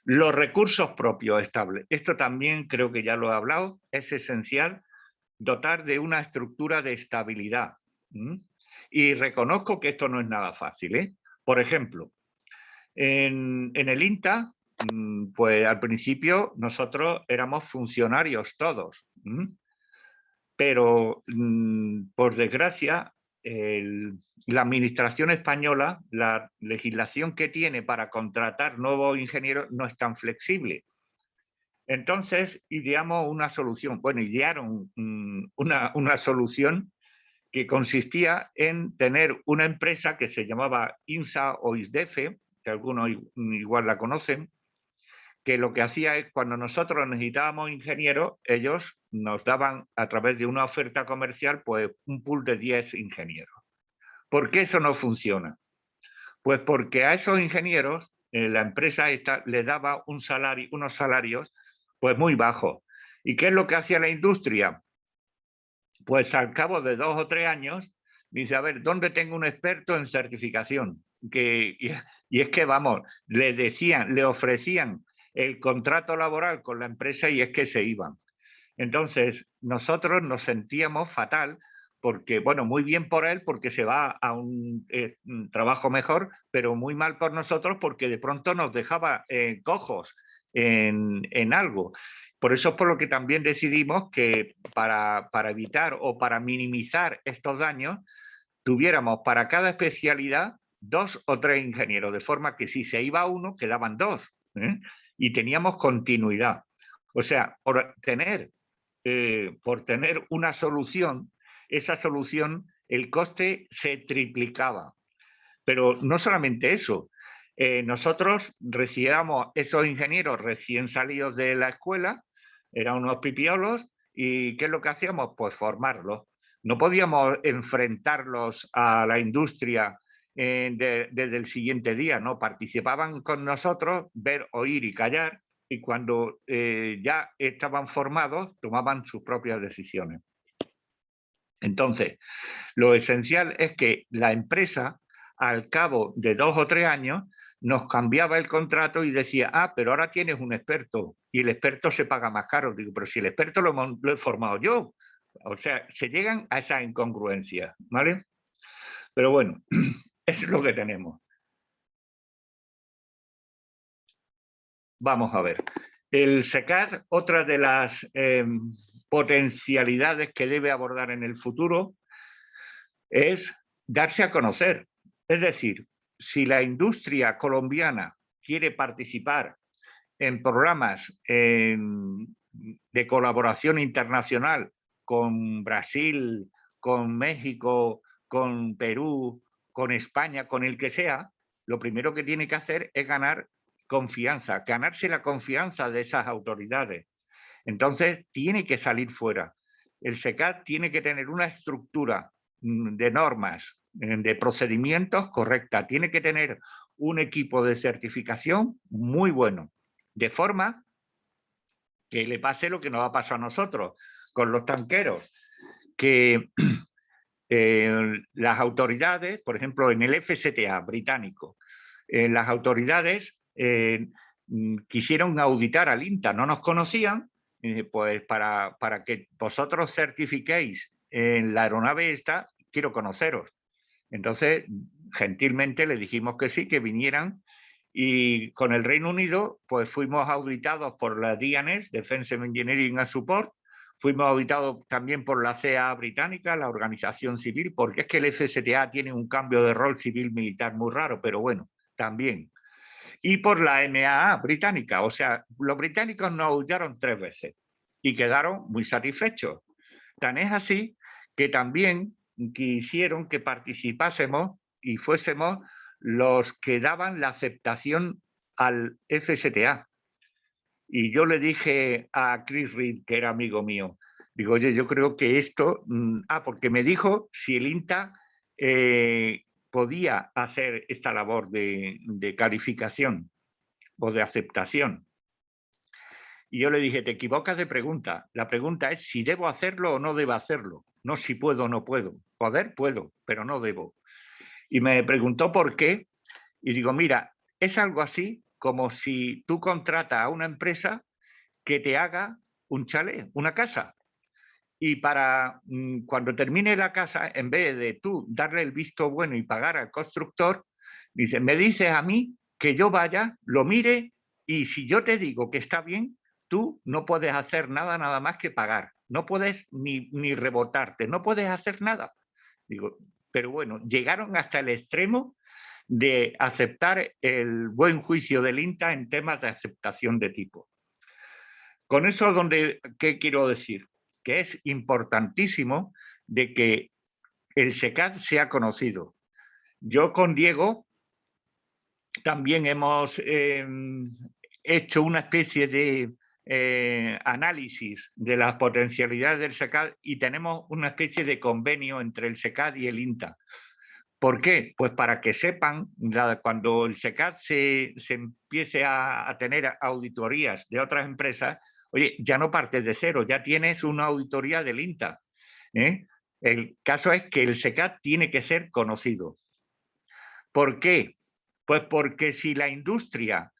C: Los recursos propios estables. Esto también creo que ya lo he hablado. Es esencial dotar de una estructura de estabilidad. Y reconozco que esto no es nada fácil. Por ejemplo, en el INTA pues al principio nosotros éramos funcionarios todos, pero por desgracia la administración española, la legislación que tiene para contratar nuevos ingenieros no es tan flexible. Entonces ideamos una solución, bueno, idearon una solución que consistía en tener una empresa que se llamaba INSA o ISDEFE, que algunos igual la conocen, que lo que hacía es cuando nosotros necesitábamos ingenieros, ellos nos daban a través de una oferta comercial pues un pool de 10 ingenieros. ¿Por qué eso no funciona? Pues porque a esos ingenieros la empresa esta les daba unos salarios pues muy bajos. ¿Y qué es lo que hacía la industria? Pues al cabo de 2 o 3 años dice, a ver, ¿dónde tengo un experto en certificación? Y es que, vamos, le ofrecían el contrato laboral con la empresa y es que se iban. Entonces, nosotros nos sentíamos fatal porque, bueno, muy bien por él porque se va a un trabajo mejor, pero muy mal por nosotros porque de pronto nos dejaba cojos en algo. Por eso es por lo que también decidimos que para evitar o para minimizar estos daños, tuviéramos para cada especialidad 2 o 3 ingenieros, de forma que si se iba uno, quedaban 2, y teníamos continuidad. O sea, por tener una solución, esa solución, el coste se triplicaba. Pero no solamente eso, nosotros recibíamos esos ingenieros recién salidos de la escuela, eran unos pipiolos, y ¿qué es lo que hacíamos? Pues formarlos. No podíamos enfrentarlos a la industria desde el siguiente día, ¿no? Participaban con nosotros, ver, oír y callar, y cuando ya estaban formados, tomaban sus propias decisiones. Entonces, lo esencial es que la empresa, al cabo de 2 o 3 años, nos cambiaba el contrato y decía, ah, pero ahora tienes un experto y el experto se paga más caro. Digo, pero si el experto lo he formado yo. O sea, se llegan a esa incongruencia, ¿vale? Pero bueno, es lo que tenemos. Vamos a ver. El SECAD, otra de las potencialidades que debe abordar en el futuro es darse a conocer. Es decir, si la industria colombiana quiere participar en programas de colaboración internacional con Brasil, con México, con Perú, con España, con el que sea, lo primero que tiene que hacer es ganar confianza, ganarse la confianza de esas autoridades. Entonces, tiene que salir fuera. El SECAD tiene que tener una estructura de normas, de procedimientos correcta. Tiene que tener un equipo de certificación muy bueno, de forma que le pase lo que nos ha pasado a nosotros con los tanqueros, que las autoridades, por ejemplo, en el FSTA británico, las autoridades quisieron auditar al INTA, no nos conocían, pues para que vosotros certifiquéis en la aeronave esta, quiero conoceros. Entonces, gentilmente le dijimos que sí, que vinieran, y con el Reino Unido, pues fuimos auditados por la DNS, Defense Engineering and Support, fuimos auditados también por la CAA británica, la organización civil, porque es que el FSTA tiene un cambio de rol civil-militar muy raro, pero bueno, también. Y por la MAA británica, o sea, los británicos nos auditaron 3 veces y quedaron muy satisfechos. Tan es así que también quisieron que participásemos y fuésemos los que daban la aceptación al FSTA. Y yo le dije a Chris Reed, que era amigo mío, digo, oye, yo creo que esto... porque me dijo si el INTA podía hacer esta labor de calificación o de aceptación. Y yo le dije, te equivocas de pregunta. La pregunta es si debo hacerlo o no debo hacerlo. No si puedo o no puedo. Poder puedo, pero no debo. Y me preguntó por qué. Y digo, mira, es algo así como si tú contratas a una empresa que te haga un chalet, una casa. Y para cuando termine la casa, en vez de tú darle el visto bueno y pagar al constructor, dice, me dices a mí que yo vaya, lo mire Y si yo te digo que está bien, tú no puedes hacer nada más que pagar. No puedes ni rebotarte, no puedes hacer nada. Digo, pero bueno, llegaron hasta el extremo de aceptar el buen juicio del INTA en temas de aceptación de tipo. Con eso, ¿qué quiero decir? Que es importantísimo de que el SECAD sea conocido. Yo con Diego también hemos hecho una especie de análisis de las potencialidades del SECAD y tenemos una especie de convenio entre el SECAD y el INTA. ¿Por qué? Pues para que sepan, cuando el SECAD se empiece a tener auditorías de otras empresas, oye, ya no partes de cero, ya tienes una auditoría del INTA. El caso es que el SECAD tiene que ser conocido. ¿Por qué? Pues porque si la industria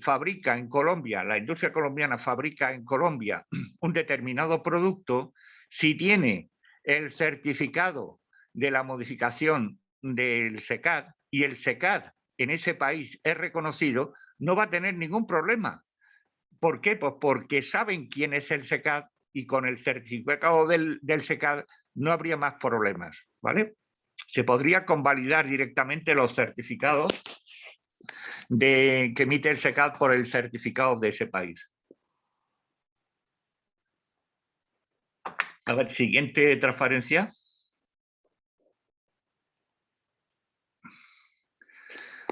C: fabrica en Colombia, la industria colombiana fabrica en Colombia un determinado producto, si tiene el certificado de la modificación del SECAD y el SECAD en ese país es reconocido, no va a tener ningún problema. ¿Por qué? Pues porque saben quién es el SECAD y con el certificado del SECAD no habría más problemas, ¿vale? Se podría convalidar directamente los certificados que emite el SECAD por el certificado de ese país. A ver, siguiente transparencia.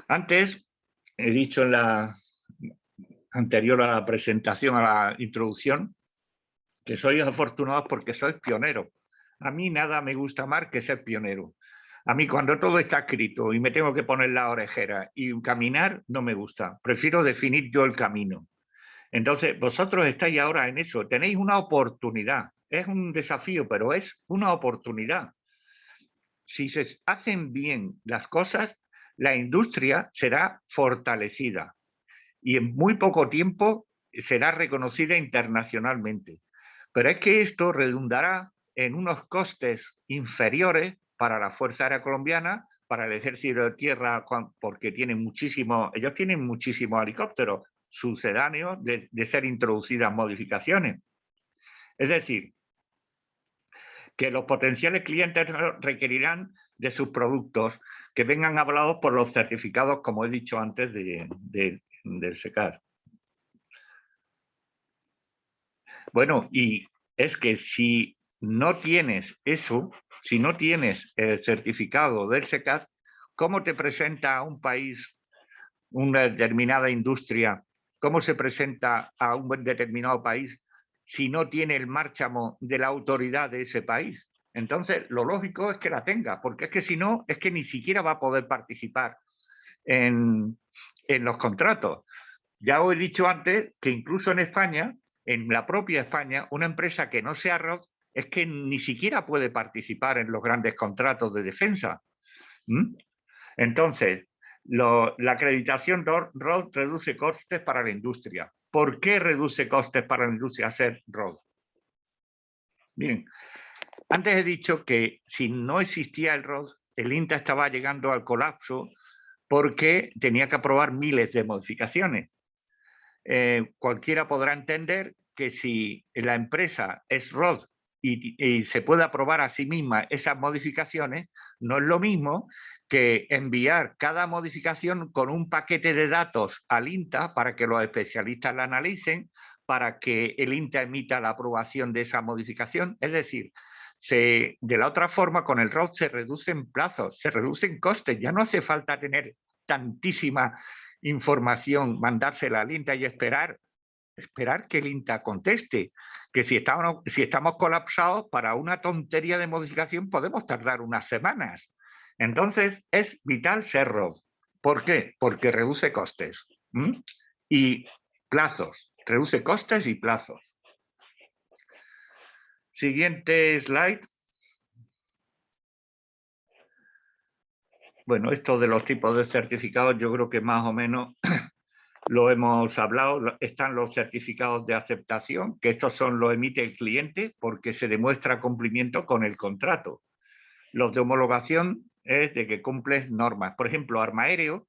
C: Antes, he dicho en la anterior a la presentación, a la introducción, que sois afortunados porque sois pioneros. A mí nada me gusta más que ser pionero. A mí cuando todo está escrito y me tengo que poner la orejera y caminar, no me gusta. Prefiero definir yo el camino. Entonces, vosotros estáis ahora en eso. Tenéis una oportunidad. Es un desafío, pero es una oportunidad. Si se hacen bien las cosas, la industria será fortalecida y en muy poco tiempo será reconocida internacionalmente. Pero es que esto redundará en unos costes inferiores para la Fuerza Aérea Colombiana, para el Ejército de Tierra, porque ellos tienen muchísimos helicópteros sucedáneos de ser introducidas modificaciones. Es decir, que los potenciales clientes requerirán de sus productos que vengan avalados por los certificados, como he dicho antes, del SECAD. Bueno, y es que si no tienes eso, si no tienes el certificado del SECAD, ¿cómo te presenta a un país una determinada industria? ¿Cómo se presenta a un determinado país si no tiene el márchamo de la autoridad de ese país? Entonces, lo lógico es que la tenga, porque es que si no, es que ni siquiera va a poder participar en los contratos. Ya os he dicho antes que incluso en España, en la propia España, una empresa que no sea ROD es que ni siquiera puede participar en los grandes contratos de defensa. Entonces, la acreditación ROD reduce costes para la industria. ¿Por qué reduce costes para la industria hacer ROD? Bien, antes he dicho que si no existía el ROD, el INTA estaba llegando al colapso porque tenía que aprobar miles de modificaciones. Cualquiera podrá entender que si la empresa es ROD y se puede aprobar a sí misma esas modificaciones, no es lo mismo que enviar cada modificación con un paquete de datos al INTA para que los especialistas la analicen, para que el INTA emita la aprobación de esa modificación. Es decir, de la otra forma, con el ROD se reducen plazos, se reducen costes, ya no hace falta tener tantísima información, mandársela al INTA y esperar que el INTA conteste, que si estamos colapsados para una tontería de modificación podemos tardar unas semanas. Entonces es vital ser ROD. ¿Por qué? Porque reduce costes y plazos, reduce costes y plazos. Siguiente slide. Bueno, esto de los tipos de certificados yo creo que más o menos lo hemos hablado. Están los certificados de aceptación, que estos los emite el cliente porque se demuestra cumplimiento con el contrato. Los de homologación es de que cumples normas. Por ejemplo, Armaereo,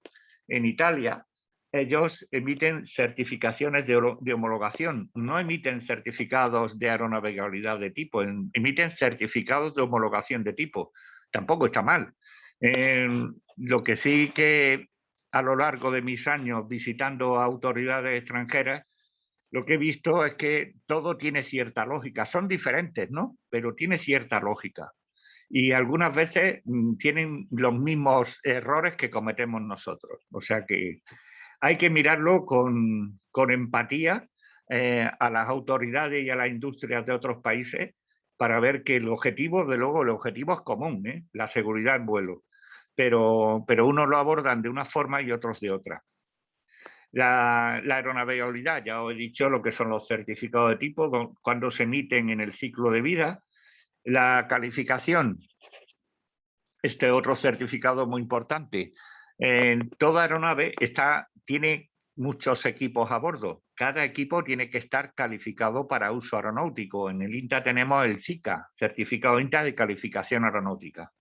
C: en Italia, ellos emiten certificaciones de homologación, no emiten certificados de aeronavegabilidad de tipo, emiten certificados de homologación de tipo. Tampoco está mal. Lo que sí que a lo largo de mis años visitando autoridades extranjeras, lo que he visto es que todo tiene cierta lógica. Son diferentes, ¿no? Pero tiene cierta lógica. Y algunas veces tienen los mismos errores que cometemos nosotros. O sea que hay que mirarlo con empatía a las autoridades y a las industrias de otros países para ver que el objetivo, de luego, el objetivo es común, la seguridad en vuelo. Pero unos lo abordan de una forma y otros de otra. La aeronavegabilidad, ya os he dicho lo que son los certificados de tipo, cuando se emiten en el ciclo de vida. La calificación, este otro certificado muy importante. Toda aeronave tiene muchos equipos a bordo. Cada equipo tiene que estar calificado para uso aeronáutico. En el INTA tenemos el CICA, Certificado INTA de Calificación Aeronáutica.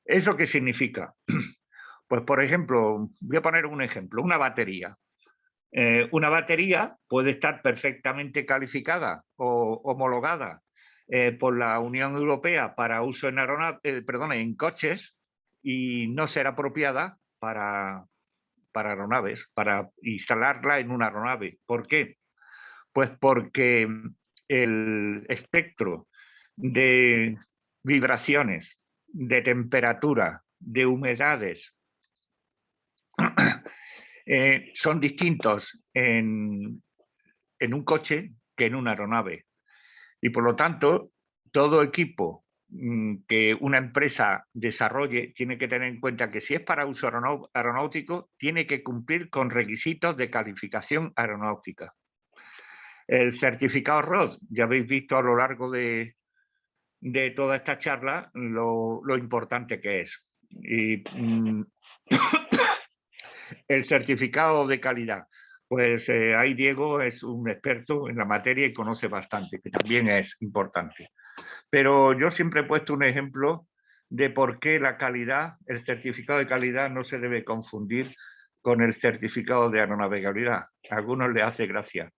C: ¿Eso qué significa? Pues, por ejemplo, voy a poner un ejemplo, una batería. Una batería puede estar perfectamente calificada o homologada por la Unión Europea para uso en coches y no ser apropiada para aeronaves, para instalarla en una aeronave. ¿Por qué? Pues porque el espectro de vibraciones, de temperatura, de humedades son distintos en un coche que en una aeronave. Y por lo tanto, todo equipo que una empresa desarrolle tiene que tener en cuenta que si es para uso aeronáutico, tiene que cumplir con requisitos de calificación aeronáutica. El certificado ROD, ya habéis visto a lo largo de toda esta charla lo importante que es. Y el certificado de calidad. Pues ahí Diego es un experto en la materia y conoce bastante, que también es importante. Pero yo siempre he puesto un ejemplo de por qué la calidad, el certificado de calidad no se debe confundir con el certificado de aeronavegabilidad. A algunos les hace gracia.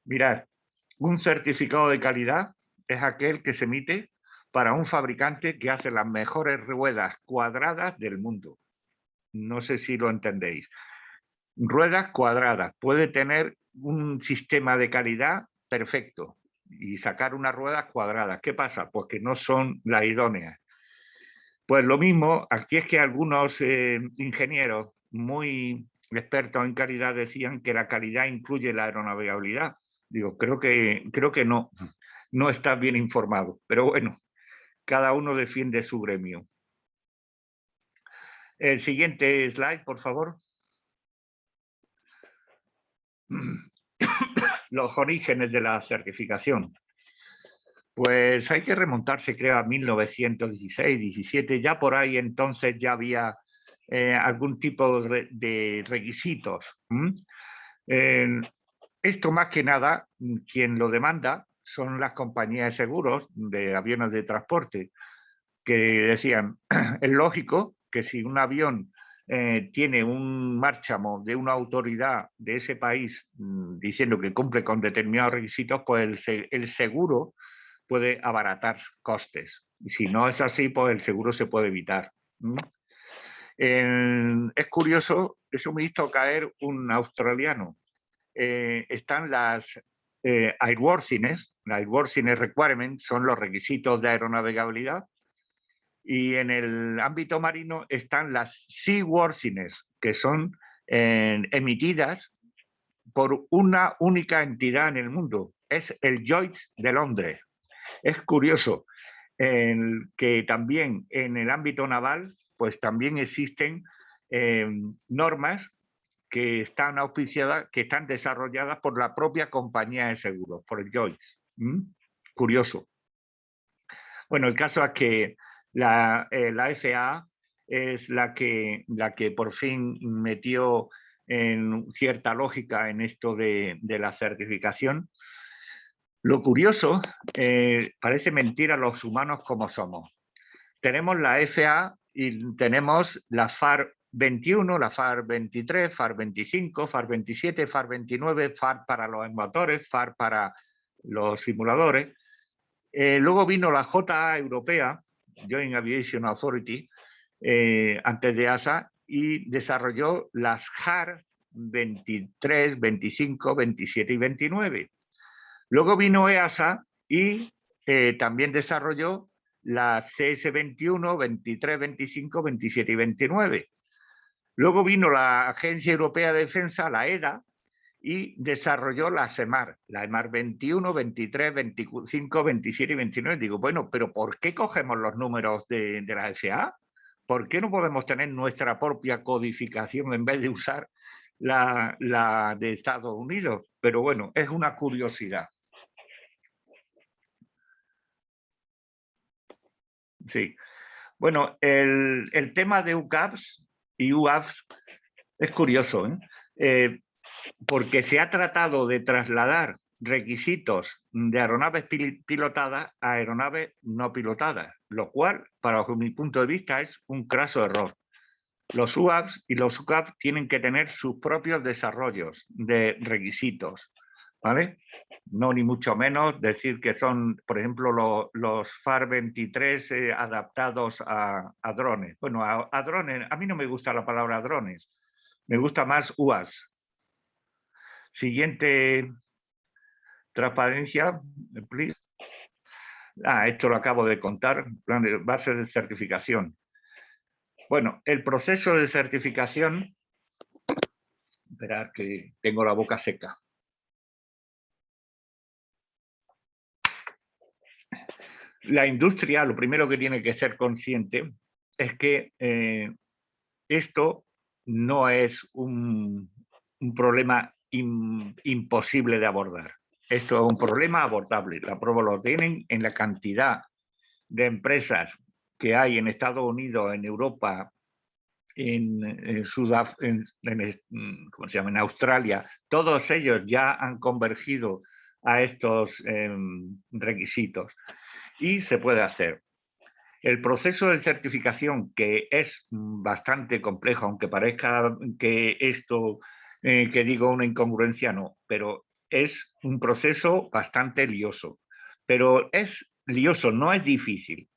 C: Mirad, un certificado de calidad es aquel que se emite para un fabricante que hace las mejores ruedas cuadradas del mundo. No sé si lo entendéis. Ruedas cuadradas. Puede tener un sistema de calidad perfecto y sacar unas ruedas cuadradas. ¿Qué pasa? Pues que no son las idóneas. Pues lo mismo, aquí es que algunos ingenieros muy expertos en calidad decían que la calidad incluye la aeronavegabilidad. Digo, creo que no estás bien informado, pero bueno, cada uno defiende su gremio. El siguiente slide, por favor. Los orígenes de la certificación. Pues hay que remontarse, creo, a 1916, 17. Ya por ahí entonces ya había algún tipo de requisitos. Esto más que nada, quien lo demanda son las compañías de seguros de aviones de transporte, que decían, es lógico que si un avión tiene un márchamo de una autoridad de ese país diciendo que cumple con determinados requisitos, pues el seguro puede abaratar costes. Y si no es así, pues el seguro se puede evitar. Es curioso, eso me hizo caer un australiano. Están las airworthiness, las airworthiness requirements son los requisitos de aeronavegabilidad, y en el ámbito marino están las seaworthiness, que son emitidas por una única entidad en el mundo, es el Lloyd's de Londres. Es curioso que también en el ámbito naval, pues también existen normas que están auspiciadas, que están desarrolladas por la propia compañía de seguros, por el Lloyd's. Curioso. Bueno, el caso es que la FAA es la que por fin metió en cierta lógica en esto de la certificación. Lo curioso, parece mentira los humanos como somos. Tenemos la FAA y tenemos la FAR 21, la FAR 23, FAR 25, FAR 27, FAR 29, FAR para los motores, FAR para los simuladores. Luego vino la JA europea, Joint Aviation Authority, antes de ASA, y desarrolló las JAR 23, 25, 27 y 29. Luego vino EASA y también desarrolló las CS21, 23, 25, 27 y 29. Luego vino la Agencia Europea de Defensa, la EDA, y desarrolló la EMAR 21, 23, 25, 27 y 29. Digo, bueno, pero ¿por qué cogemos los números de la FAA? ¿Por qué no podemos tener nuestra propia codificación en vez de usar la de Estados Unidos? Pero bueno, es una curiosidad. Sí. Bueno, el tema de UCAVs y UAVs es curioso, porque se ha tratado de trasladar requisitos de aeronaves pilotadas a aeronaves no pilotadas, lo cual, para mi punto de vista, es un craso error. Los UAVs y los UCAVs tienen que tener sus propios desarrollos de requisitos, ¿vale? No ni mucho menos decir que son, por ejemplo, los FAR 23 adaptados a drones. Bueno, a drones, a mí no me gusta la palabra drones, me gusta más UAVs. Siguiente transparencia, please. Esto lo acabo de contar, plan de base de certificación. Bueno, el proceso de certificación, esperad que tengo la boca seca. La industria, lo primero que tiene que ser consciente es que esto no es un problema imposible de abordar. Esto es un problema abordable. La prueba lo tienen en la cantidad de empresas que hay en Estados Unidos, en Europa, en Australia. Todos ellos ya han convergido a estos requisitos y se puede hacer. El proceso de certificación, que es bastante complejo, aunque parezca que esto que digo una incongruencia, no, pero es un proceso bastante lioso. Pero es lioso, no es difícil.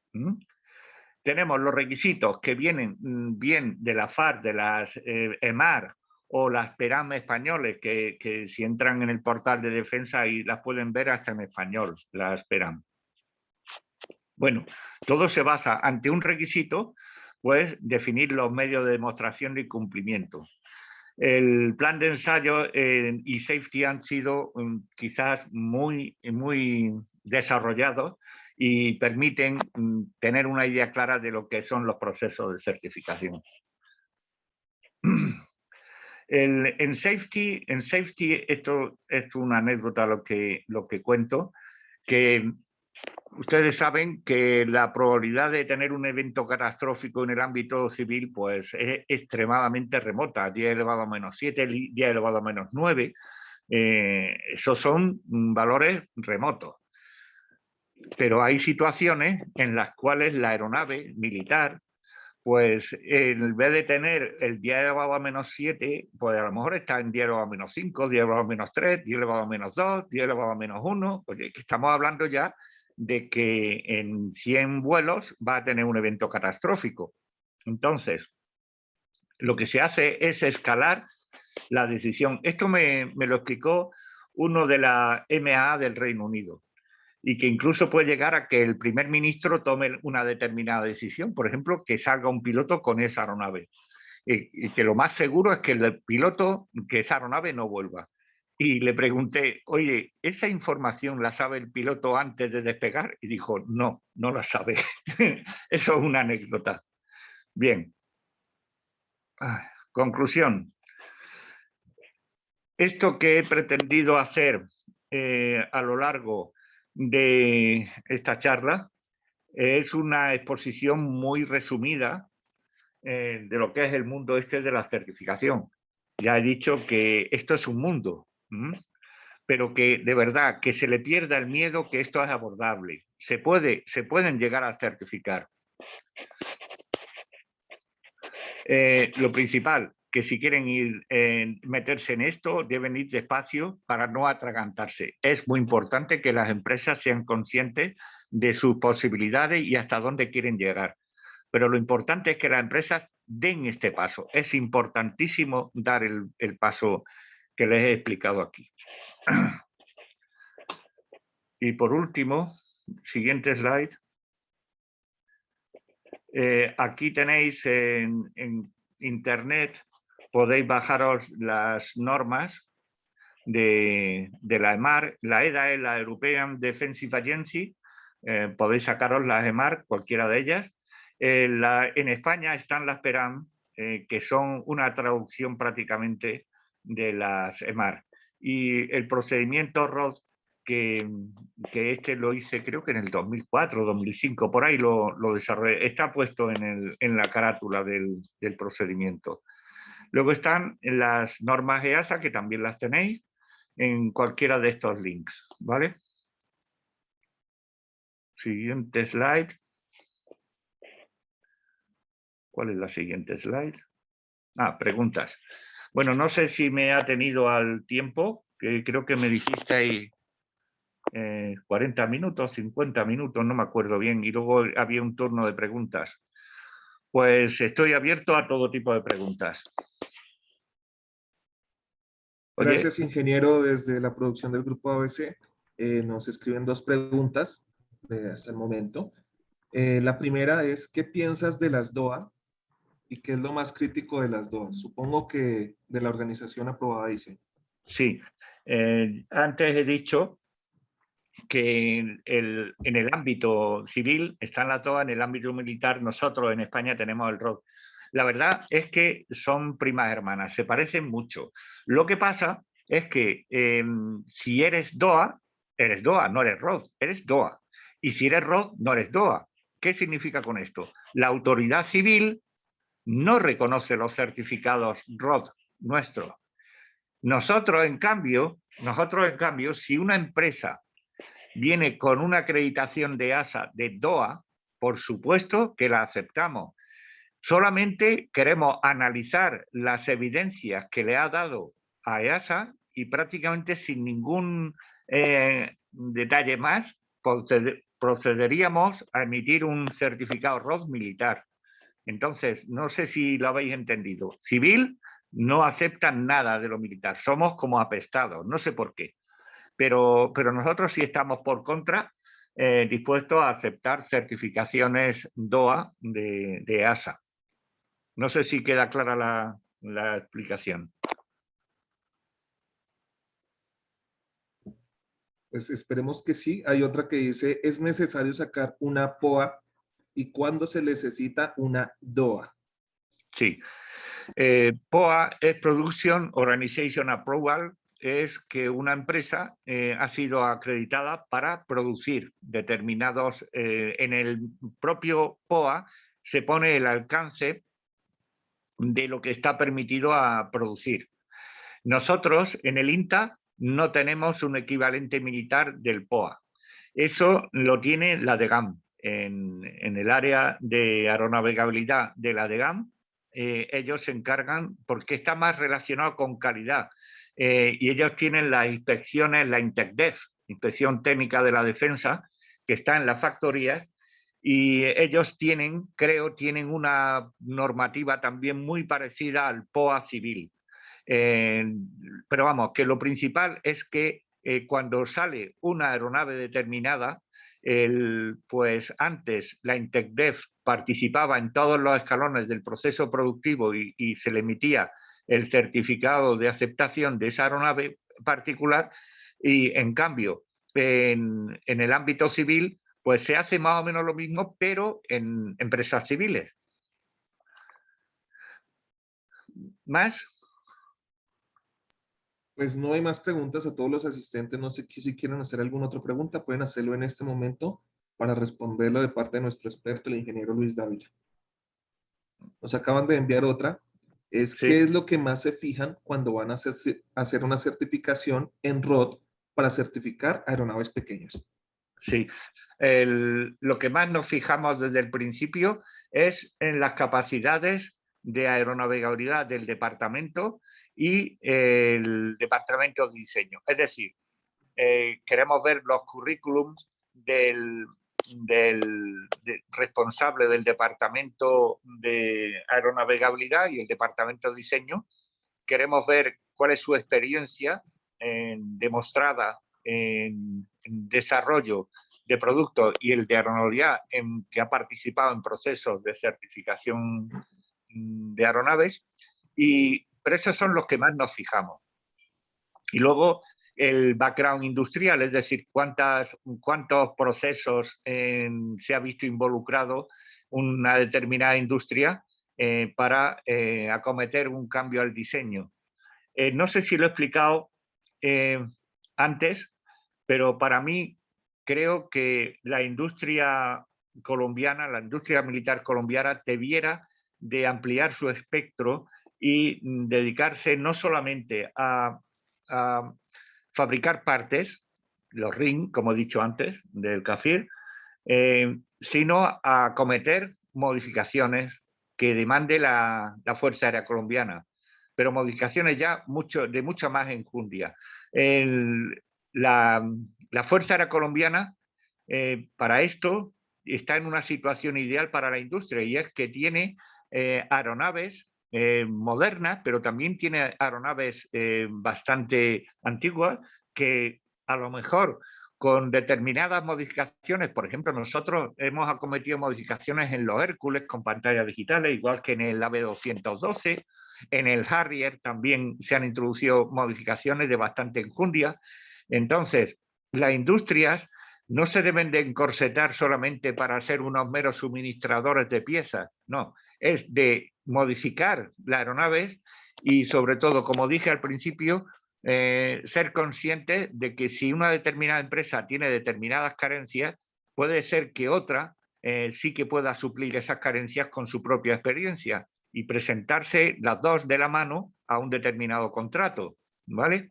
C: Tenemos los requisitos que vienen bien de la FAR, de las EMAR o las PERAM españoles, que si entran en el portal de defensa y las pueden ver hasta en español, las PERAM. Bueno, todo se basa ante un requisito, pues definir los medios de demostración y cumplimiento. El plan de ensayo y safety han sido quizás muy desarrollados y permiten tener una idea clara de lo que son los procesos de certificación. En safety, esto es una anécdota lo que cuento, que ustedes saben que la probabilidad de tener un evento catastrófico en el ámbito civil pues, es extremadamente remota, 10 elevado a menos 7, 10 elevado a menos 9. Esos son valores remotos. Pero hay situaciones en las cuales la aeronave militar, pues en vez de tener el 10 elevado a menos 7, pues a lo mejor está en 10 elevado a menos 5, 10 elevado a menos 3, 10 elevado a menos 2, 10 elevado a menos 1. Oye, estamos hablando ya de que en 100 vuelos va a tener un evento catastrófico. Entonces, lo que se hace es escalar la decisión. Esto me lo explicó uno de la MAA del Reino Unido, y que incluso puede llegar a que el primer ministro tome una determinada decisión, por ejemplo, que salga un piloto con esa aeronave. Y que lo más seguro es que el piloto, que esa aeronave no vuelva. Y le pregunté, oye, ¿esa información la sabe el piloto antes de despegar? Y dijo, no, no la sabe. Eso es una anécdota. Bien. Conclusión. Esto que he pretendido hacer a lo largo de esta charla es una exposición muy resumida de lo que es el mundo este de la certificación. Ya he dicho que esto es un mundo, pero que de verdad que se le pierda el miedo, que esto es abordable. Se pueden llegar a certificar. Lo principal, que si quieren meterse en esto, deben ir despacio para no atragantarse. Es muy importante que las empresas sean conscientes de sus posibilidades y hasta dónde quieren llegar. Pero lo importante es que las empresas den este paso. Es importantísimo dar el paso que les he explicado aquí. Y por último, siguiente slide. Aquí tenéis en internet, podéis bajaros las normas de la EMAR. La EDA es la European Defensive Agency. Podéis sacaros las EMAR, cualquiera de ellas. En España están las PERAM, que son una traducción prácticamente de las EMAR. Y el procedimiento ROD, que este lo hice creo que en el 2004, 2005, por ahí lo desarrollé, está puesto en la carátula del procedimiento. Luego están las normas EASA, que también las tenéis en cualquiera de estos links, ¿vale? Siguiente slide. ¿Cuál es la siguiente slide? Ah, preguntas. Bueno, no sé si me ha tenido al tiempo, que creo que me dijisteis 40 minutos, 50 minutos, no me acuerdo bien, y luego había un turno de preguntas. Pues estoy abierto a todo tipo de preguntas. Oye,
E: gracias, ingeniero. Desde la producción del Grupo ABC nos escriben 2 preguntas hasta el momento. La primera es, ¿qué piensas de las DOA y qué es lo más crítico de las DOA? Supongo que de la organización aprobada, dice.
C: sí, antes he dicho que en el ámbito civil están las DOA, en el ámbito militar nosotros en España tenemos el ROD. La verdad es que son primas hermanas, se parecen mucho. Lo que pasa es que si eres DOA, no eres ROD, eres DOA. Y si eres ROD, no eres DOA. ¿Qué significa con esto? La autoridad civil no reconoce los certificados ROD nuestros. Nosotros, en cambio, si una empresa viene con una acreditación de EASA de DOA, por supuesto que la aceptamos. Solamente queremos analizar las evidencias que le ha dado a EASA y prácticamente sin ningún detalle más procederíamos a emitir un certificado ROD militar. Entonces, no sé si lo habéis entendido. Civil no aceptan nada de lo militar, somos como apestados, no sé por qué. Pero nosotros sí estamos por contra, dispuestos a aceptar certificaciones DOA de EASA. No sé si queda clara la explicación.
E: Pues esperemos que sí. Hay otra que dice, ¿es necesario sacar una POA y cuándo se necesita una DOA?
C: Sí. POA es Production Organization Approval, es que una empresa ha sido acreditada para producir determinados, en el propio POA se pone el alcance de lo que está permitido a producir. Nosotros en el INTA no tenemos un equivalente militar del POA. Eso lo tiene la DGAM. En el área de aeronavegabilidad de la DGAM, ellos se encargan, porque está más relacionado con calidad, y ellos tienen las inspecciones, la INTECDEF, Inspección Técnica de la Defensa, que está en las factorías, y ellos tienen una normativa también muy parecida al POA civil. Pero vamos, que lo principal es que cuando sale una aeronave determinada, pues antes la INTECDEF participaba en todos los escalones del proceso productivo y se le emitía el certificado de aceptación de esa aeronave particular, y en cambio en el ámbito civil pues se hace más o menos lo mismo, pero en empresas civiles. ¿Más?
E: Pues no hay más preguntas. A todos los asistentes, no sé si quieren hacer alguna otra pregunta, pueden hacerlo en este momento para responderlo de parte de nuestro experto, el ingeniero Luis Dávila. Nos acaban de enviar otra.
C: Sí.
E: ¿Qué es lo que más se fijan cuando van a hacer una certificación en ROD para certificar aeronaves pequeñas?
C: Sí, lo que más nos fijamos desde el principio es en las capacidades de aeronavegabilidad del departamento y el departamento de diseño. Es decir, queremos ver los currículums del responsable del departamento de aeronavegabilidad y el departamento de diseño. Queremos ver cuál es su experiencia demostrada en desarrollo de productos y el de aeronavegabilidad que ha participado en procesos de certificación de aeronaves, pero esos son los que más nos fijamos. Y luego el background industrial, es decir, cuántos procesos se ha visto involucrado una determinada industria para acometer un cambio al diseño. No sé si lo he explicado antes, pero para mí creo que la industria colombiana, la industria militar colombiana, debiera de ampliar su espectro y dedicarse no solamente a fabricar partes, los RIN, como he dicho antes, del CAFIR, sino a acometer modificaciones que demande la Fuerza Aérea Colombiana, pero modificaciones ya de mucha más enjundia. La Fuerza Aérea Colombiana, para esto, está en una situación ideal para la industria, y es que tiene aeronaves modernas, pero también tiene aeronaves bastante antiguas que a lo mejor con determinadas modificaciones, por ejemplo, nosotros hemos acometido modificaciones en los Hércules con pantallas digitales, igual que en el AV212, en el Harrier también se han introducido modificaciones de bastante enjundia. Entonces, las industrias no se deben de encorsetar solamente para ser unos meros suministradores de piezas, no, es de modificar las aeronaves y, sobre todo, como dije al principio, ser consciente de que si una determinada empresa tiene determinadas carencias, puede ser que otra sí que pueda suplir esas carencias con su propia experiencia y presentarse las dos de la mano a un determinado contrato, ¿vale?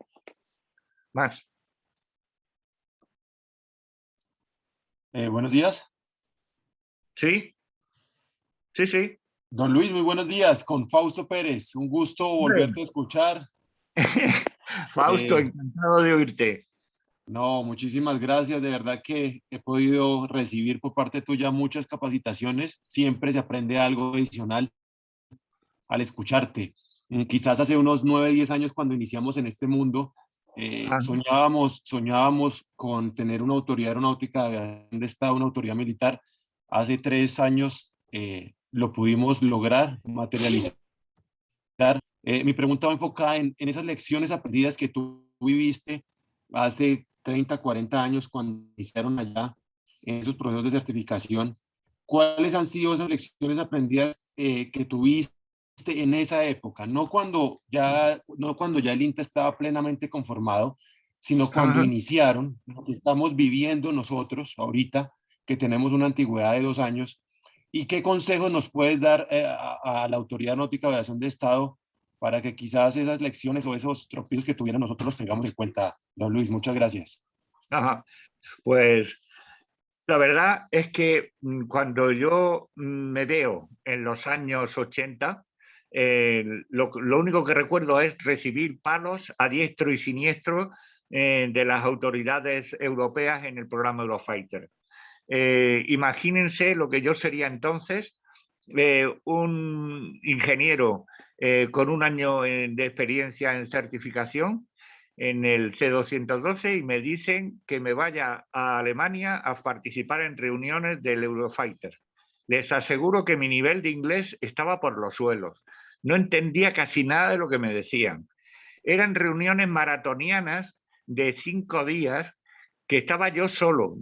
C: Más.
F: Buenos días.
C: ¿Sí? Sí, sí.
F: Don Luis, muy buenos días, con Fausto Pérez. Un gusto volverte a escuchar.
C: Fausto, encantado de oírte.
F: No, muchísimas gracias. De verdad que he podido recibir por parte tuya muchas capacitaciones. Siempre se aprende algo adicional al escucharte. Quizás hace unos 9, 10 años, cuando iniciamos en este mundo, soñábamos con tener una autoridad aeronáutica de Estado, una autoridad militar. Hace 3 años lo pudimos lograr, materializar. Mi pregunta va enfocada en esas lecciones aprendidas que tú viviste hace 30, 40 años cuando iniciaron allá en esos procesos de certificación. ¿Cuáles han sido esas lecciones aprendidas que tuviste en esa época? No cuando ya el INTA estaba plenamente conformado, sino cuando iniciaron, lo que estamos viviendo nosotros ahorita, que tenemos una antigüedad de 2 años. ¿Y qué consejos nos puedes dar a la Autoridad Náutica de Aviación de Estado para que quizás esas lecciones o esos tropiezos que tuvieron nosotros los tengamos en cuenta? Don Luis, muchas gracias.
C: Pues la verdad es que cuando yo me veo en los años 80, lo único que recuerdo es recibir palos a diestro y siniestro de las autoridades europeas en el programa Eurofighter. Imagínense lo que yo sería entonces, un ingeniero con 1 año de experiencia en certificación en el C212, y me dicen que me vaya a Alemania a participar en reuniones del Eurofighter. Les aseguro que mi nivel de inglés estaba por los suelos. No entendía casi nada de lo que me decían. Eran reuniones maratonianas de 5 días que estaba yo solo.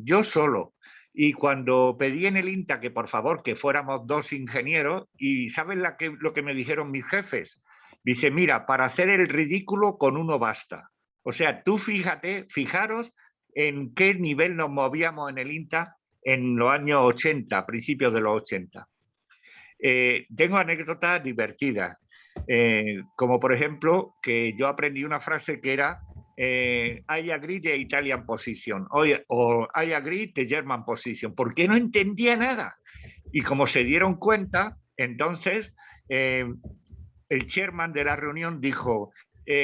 C: Y cuando pedí en el INTA que por favor que fuéramos 2 ingenieros, y ¿saben lo que me dijeron mis jefes? Dice, mira, para hacer el ridículo con 1 basta. O sea, tú fijaros en qué nivel nos movíamos en el INTA en los años 80, principios de los 80. Tengo anécdotas divertidas, como por ejemplo que yo aprendí una frase que era I agree the Italian position o I agree the German position, porque no entendía nada. Y como se dieron cuenta, entonces el chairman de la reunión dijo,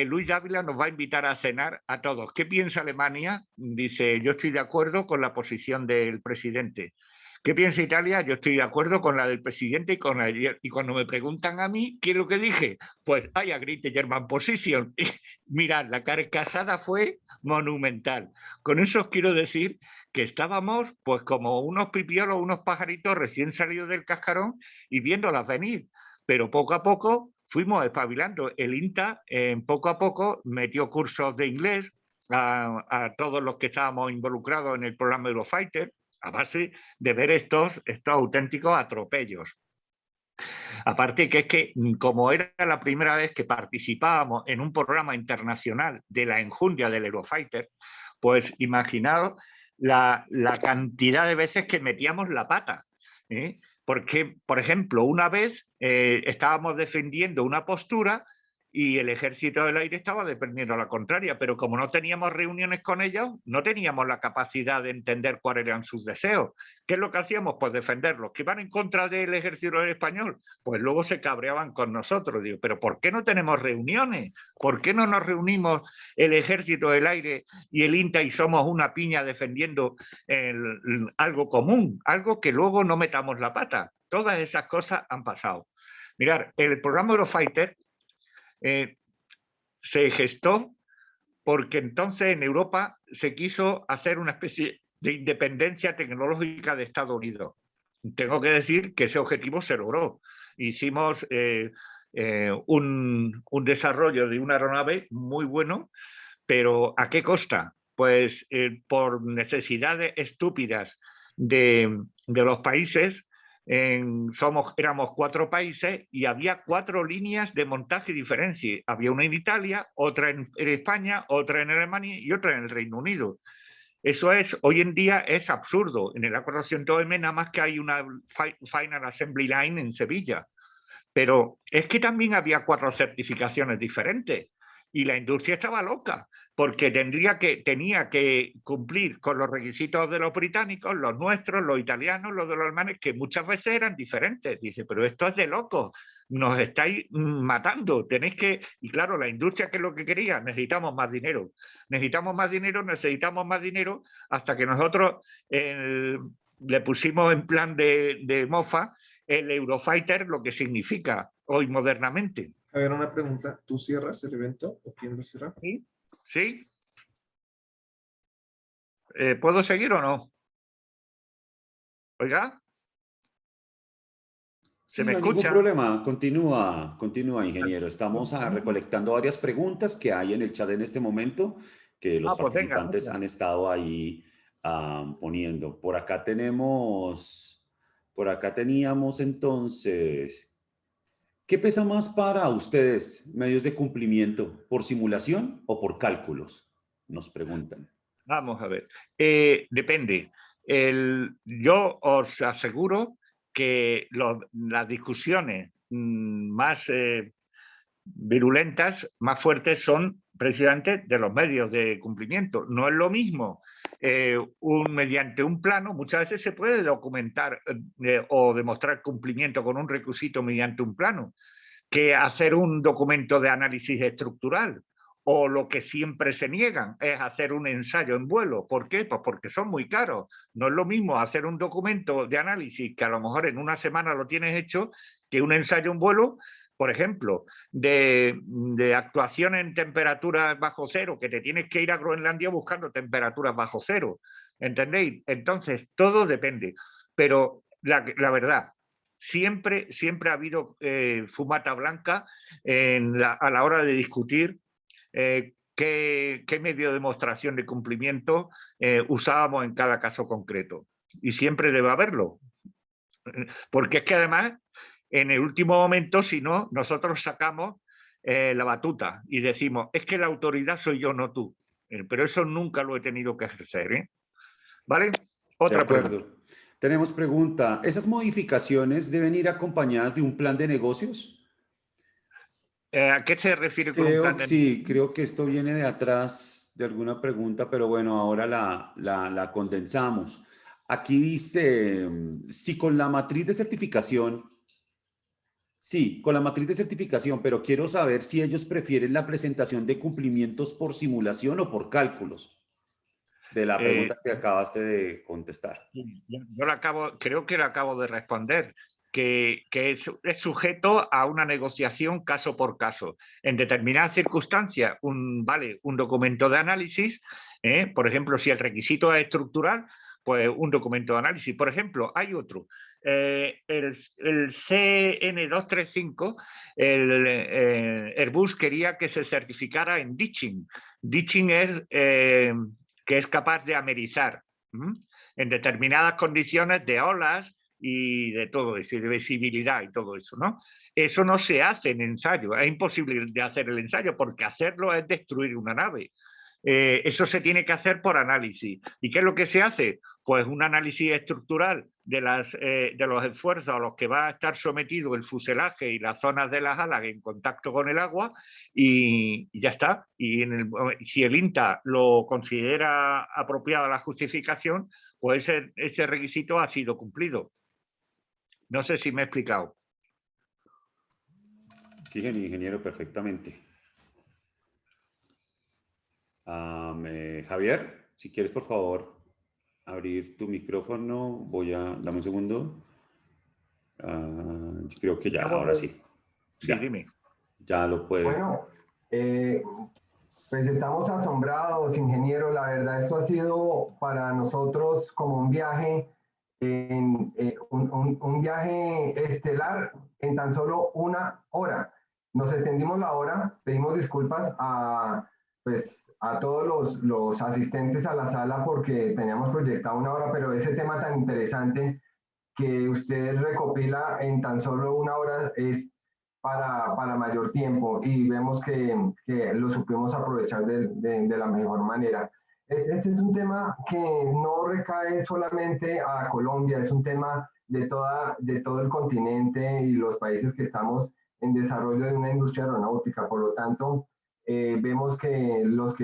C: Luis Dávila nos va a invitar a cenar a todos. ¿Qué piensa Alemania? Dice, yo estoy de acuerdo con la posición del presidente. ¿Qué piensa Italia? Yo estoy de acuerdo con la del presidente y cuando me preguntan a mí, ¿qué es lo que dije? Pues, I agree the German position. Mirad, la carcajada fue monumental. Con eso os quiero decir que estábamos pues como unos pipiolos, unos pajaritos recién salidos del cascarón y viéndolas venir. Pero poco a poco fuimos espabilando. El INTA, poco a poco, metió cursos de inglés a todos los que estábamos involucrados en el programa Eurofighter, a base de ver estos auténticos atropellos. Aparte que es que, como era la primera vez que participábamos en un programa internacional de la enjundia del Eurofighter, pues imaginaos la cantidad de veces que metíamos la pata, ¿eh? Porque, por ejemplo, una vez estábamos defendiendo una postura y el Ejército del Aire estaba defendiendo la contraria, pero como no teníamos reuniones con ellos, no teníamos la capacidad de entender cuáles eran sus deseos. ¿Qué es lo que hacíamos? Pues defenderlos. ¿Que iban en contra del Ejército español? Pues luego se cabreaban con nosotros. Digo, ¿pero por qué no tenemos reuniones? ¿Por qué no nos reunimos el Ejército del Aire y el INTA y somos una piña defendiendo algo común? Algo que luego no metamos la pata. Todas esas cosas han pasado. Mirad, el programa Eurofighter se gestó porque entonces en Europa se quiso hacer una especie de independencia tecnológica de Estados Unidos. Tengo que decir que ese objetivo se logró. Hicimos un desarrollo de una aeronave muy bueno, pero ¿a qué costa? Pues por necesidades estúpidas de los países. Éramos 4 países y había 4 líneas de montaje diferentes. Había una en Italia, otra en España, otra en Alemania y otra en el Reino Unido. Eso hoy en día es absurdo. En el A400M nada más que hay una Final Assembly Line en Sevilla. Pero es que también había 4 certificaciones diferentes y la industria estaba loca porque tenía que cumplir con los requisitos de los británicos, los nuestros, los italianos, los de los alemanes, que muchas veces eran diferentes. Dice, pero esto es de locos, nos estáis matando, tenéis que... Y claro, la industria, ¿qué es lo que quería? Necesitamos más dinero, hasta que nosotros le pusimos en plan de mofa el Eurofighter, lo que significa hoy modernamente.
E: A ver, una pregunta. ¿Tú cierras el evento o quién lo cierra?
C: ¿Sí? ¿Sí? ¿Puedo seguir o no? ¿Oiga? ¿Se me
G: no hay
C: escucha?
G: ningún problema. Continúa, ingeniero. Estamos recolectando varias preguntas que hay en el chat en este momento que los
C: pues
G: participantes
C: venga.
G: han estado ahí poniendo. Por acá teníamos entonces... ¿Qué pesa más para ustedes, medios de cumplimiento, por simulación o por cálculos? Nos preguntan.
C: Vamos a ver. Depende. Yo os aseguro que las discusiones más virulentas, más fuertes, son precisamente de los medios de cumplimiento. No es lo mismo mediante un plano, muchas veces se puede documentar o demostrar cumplimiento con un requisito mediante un plano, que hacer un documento de análisis estructural. O lo que siempre se niegan es hacer un ensayo en vuelo. ¿Por qué? Pues porque son muy caros. No es lo mismo hacer un documento de análisis que a lo mejor en una semana lo tienes hecho que un ensayo en vuelo, por ejemplo, de actuación en temperaturas bajo cero, que te tienes que ir a Groenlandia buscando temperaturas bajo cero. ¿Entendéis? Entonces, todo depende. Pero la verdad, siempre ha habido fumata blanca a la hora de discutir qué medio de demostración de cumplimiento usábamos en cada caso concreto. Y siempre debe haberlo. Porque es que además, en el último momento, si no, nosotros sacamos la batuta y decimos, es que la autoridad soy yo, no tú. Pero eso nunca lo he tenido que ejercer. ¿Vale? Otra pregunta.
G: Tenemos pregunta. ¿Esas modificaciones deben ir acompañadas de un plan de negocios?
C: ¿A qué se refiere con un plan de negocios?
G: Sí, creo que esto viene de atrás de alguna pregunta, pero bueno, ahora la condensamos. Aquí dice, si con la matriz de certificación Sí, con la matriz de certificación, pero quiero saber si ellos prefieren la presentación de cumplimientos por simulación o por cálculos, de la pregunta que acabaste de contestar.
C: Yo creo que lo acabo de responder, que es sujeto a una negociación caso por caso. En determinadas circunstancias, vale un documento de análisis, por ejemplo, si el requisito es estructural, pues un documento de análisis. Por ejemplo, hay otro, el CN235, Airbus quería que se certificara en ditching. Ditching es que es capaz de amerizar en determinadas condiciones de olas y de todo eso, y de visibilidad y todo eso, ¿no? Eso no se hace en ensayo, es imposible de hacer el ensayo porque hacerlo es destruir una nave. Eso se tiene que hacer por análisis. ¿Y qué es lo que se hace? Pues un análisis estructural de los esfuerzos a los que va a estar sometido el fuselaje y las zonas de las alas en contacto con el agua y ya está. Y si el INTA lo considera apropiada la justificación, pues ese requisito ha sido cumplido. No sé si me he explicado.
G: Sí, ingeniero, perfectamente. Javier, si quieres, por favor, abrir tu micrófono. Dame un segundo. Creo que ya, ahora sí.
C: Sí,
G: Ya,
C: dime.
G: ya lo puedes.
A: Bueno, pues estamos asombrados, ingeniero. La verdad, esto ha sido para nosotros como un viaje, un viaje estelar en tan solo 1 hora. Nos extendimos la hora, pedimos disculpas a todos los asistentes a la sala porque teníamos proyectado 1 hora, pero ese tema tan interesante que usted recopila en tan solo 1 hora es para mayor tiempo y vemos que lo supimos aprovechar de la mejor manera. Este es un tema que no recae solamente a Colombia, es un tema de todo el continente y los países que estamos en desarrollo de una industria aeronáutica. Por lo tanto, vemos que los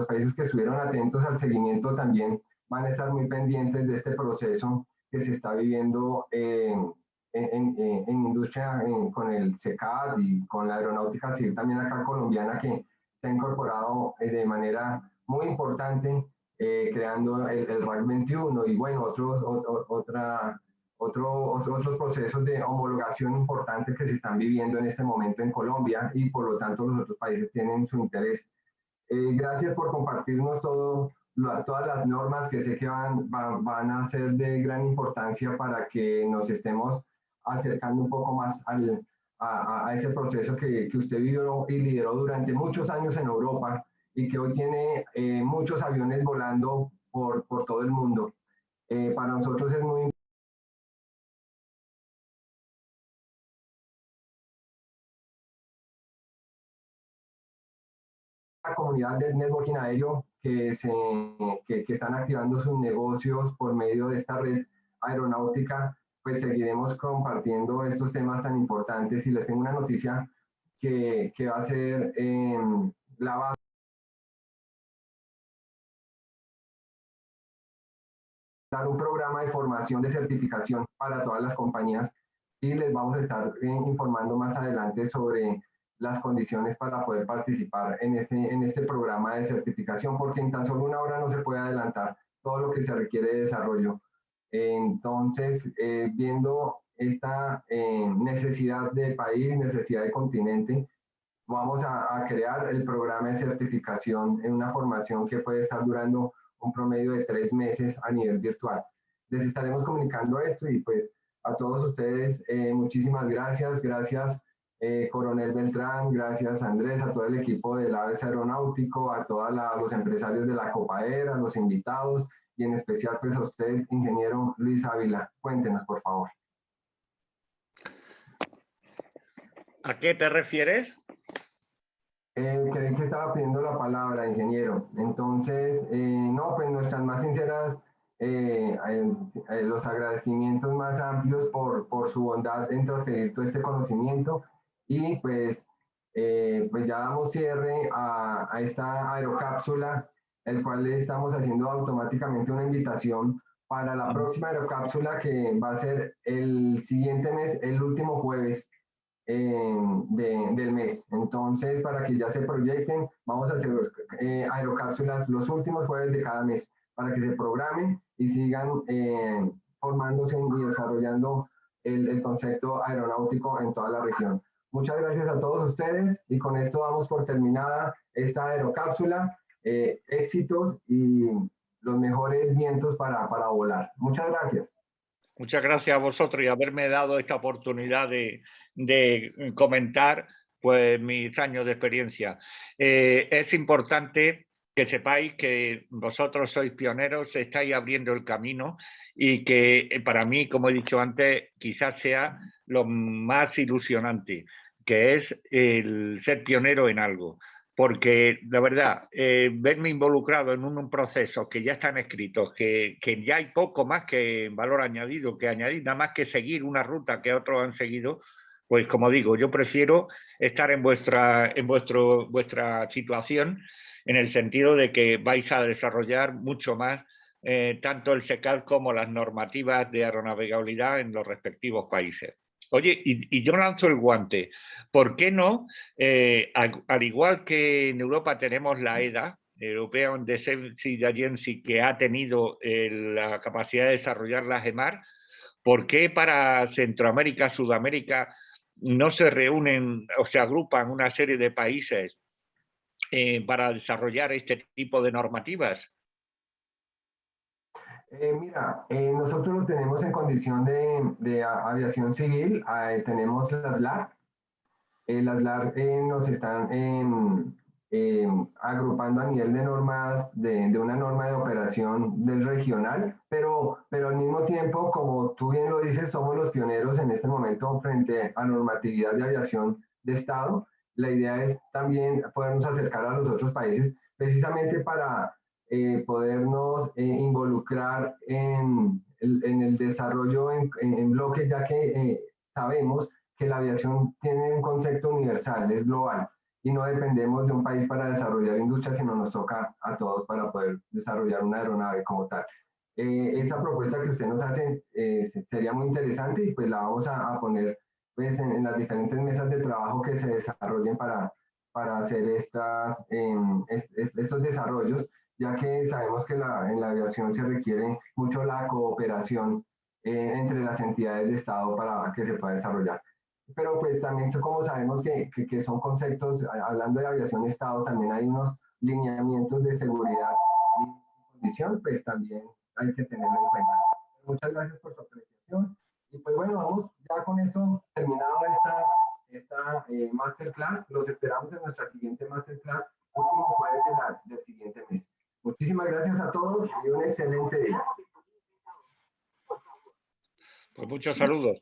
A: países que estuvieron atentos al seguimiento también van a estar muy pendientes de este proceso que se está viviendo en industria con el CECAT y con la aeronáutica civil también acá colombiana que se ha incorporado de manera muy importante creando el RAC 21 y bueno, otros procesos de homologación importantes que se están viviendo en este momento en Colombia y por lo tanto los otros países tienen su interés. Gracias por compartirnos todas las normas que sé que van a ser de gran importancia para que nos estemos acercando un poco más a ese proceso que usted vivió y lideró durante muchos años en Europa y que hoy tiene muchos aviones volando por todo el mundo. Para nosotros es muy la comunidad del networking aéreo que están activando sus negocios por medio de esta red aeronáutica, pues seguiremos compartiendo estos temas tan importantes y les tengo una noticia que va a ser la base un programa de formación de certificación para todas las compañías y les vamos a estar informando más adelante sobre las condiciones para poder participar en este programa de certificación, porque en tan solo 1 hora no se puede adelantar todo lo que se requiere de desarrollo. Entonces, viendo esta necesidad de país, necesidad de continente, vamos a crear el programa de certificación en una formación que puede estar durando un promedio de 3 meses a nivel virtual. Les estaremos comunicando esto y pues a todos ustedes muchísimas gracias. Gracias Coronel Beltrán, gracias Andrés, a todo el equipo del ABC Aeronáutico, a todos los empresarios de la Copaer, a los invitados y en especial pues a usted, ingeniero Luis Ávila. Cuéntenos, por favor.
C: ¿A qué te refieres?
A: Creí que estaba pidiendo la palabra, ingeniero. Entonces, no, pues nuestras más sinceras, los agradecimientos más amplios por su bondad en transferir todo este conocimiento y pues ya damos cierre a esta aerocápsula, el cual le estamos haciendo automáticamente una invitación para la próxima aerocápsula que va a ser el siguiente mes, el último jueves del mes. Entonces, para que ya se proyecten, vamos a hacer aerocápsulas los últimos jueves de cada mes, para que se programen y sigan formándose y desarrollando el concepto aeronáutico en toda la región. Muchas gracias a todos ustedes y con esto damos por terminada esta aerocápsula. Éxitos y los mejores vientos para volar. Muchas gracias.
C: Muchas gracias a vosotros y haberme dado esta oportunidad de comentar pues, mis años de experiencia. Es importante que sepáis que vosotros sois pioneros, estáis abriendo el camino y que para mí, como he dicho antes, quizás sea lo más ilusionante, que es el ser pionero en algo. Porque la verdad, verme involucrado en un proceso que ya están escritos, que ya hay poco más que valor añadido, que añadir, nada más que seguir una ruta que otros han seguido, pues como digo, yo prefiero estar en vuestra situación, en el sentido de que vais a desarrollar mucho más tanto el SECAL como las normativas de aeronavegabilidad en los respectivos países. Oye, y yo lanzo el guante. ¿Por qué no? Al igual que en Europa tenemos la EDA, European Defense Agency, que ha tenido la capacidad de desarrollar la GEMAR, ¿por qué para Centroamérica, Sudamérica no se reúnen o se agrupan una serie de países para desarrollar este tipo de normativas?
A: Mira, nosotros lo tenemos en condición de aviación civil, tenemos las LAR. Las LAR nos están agrupando a nivel de normas, de una norma de operación del regional, pero al mismo tiempo, como tú bien lo dices, somos los pioneros en este momento frente a normatividad de aviación de Estado. La idea es también podernos acercar a los otros países precisamente para podernos involucrar en el desarrollo en bloques, ya que sabemos que la aviación tiene un concepto universal, es global, y no dependemos de un país para desarrollar industria, sino nos toca a todos para poder desarrollar una aeronave como tal. Esa propuesta que usted nos hace sería muy interesante y pues la vamos a poner pues, en las diferentes mesas de trabajo que se desarrollen para hacer estos desarrollos, ya que sabemos que en la aviación se requiere mucho la cooperación entre las entidades de Estado para que se pueda desarrollar. Pero pues también como sabemos que son conceptos, hablando de aviación Estado, también hay unos lineamientos de seguridad y condición, pues también hay que tenerlo en cuenta. Muchas gracias por su apreciación. Y pues bueno, vamos ya con esto terminado esta masterclass. Los esperamos en nuestra siguiente masterclass, último jueves del siguiente mes. Muchísimas gracias a todos y un excelente día.
C: Pues muchos saludos.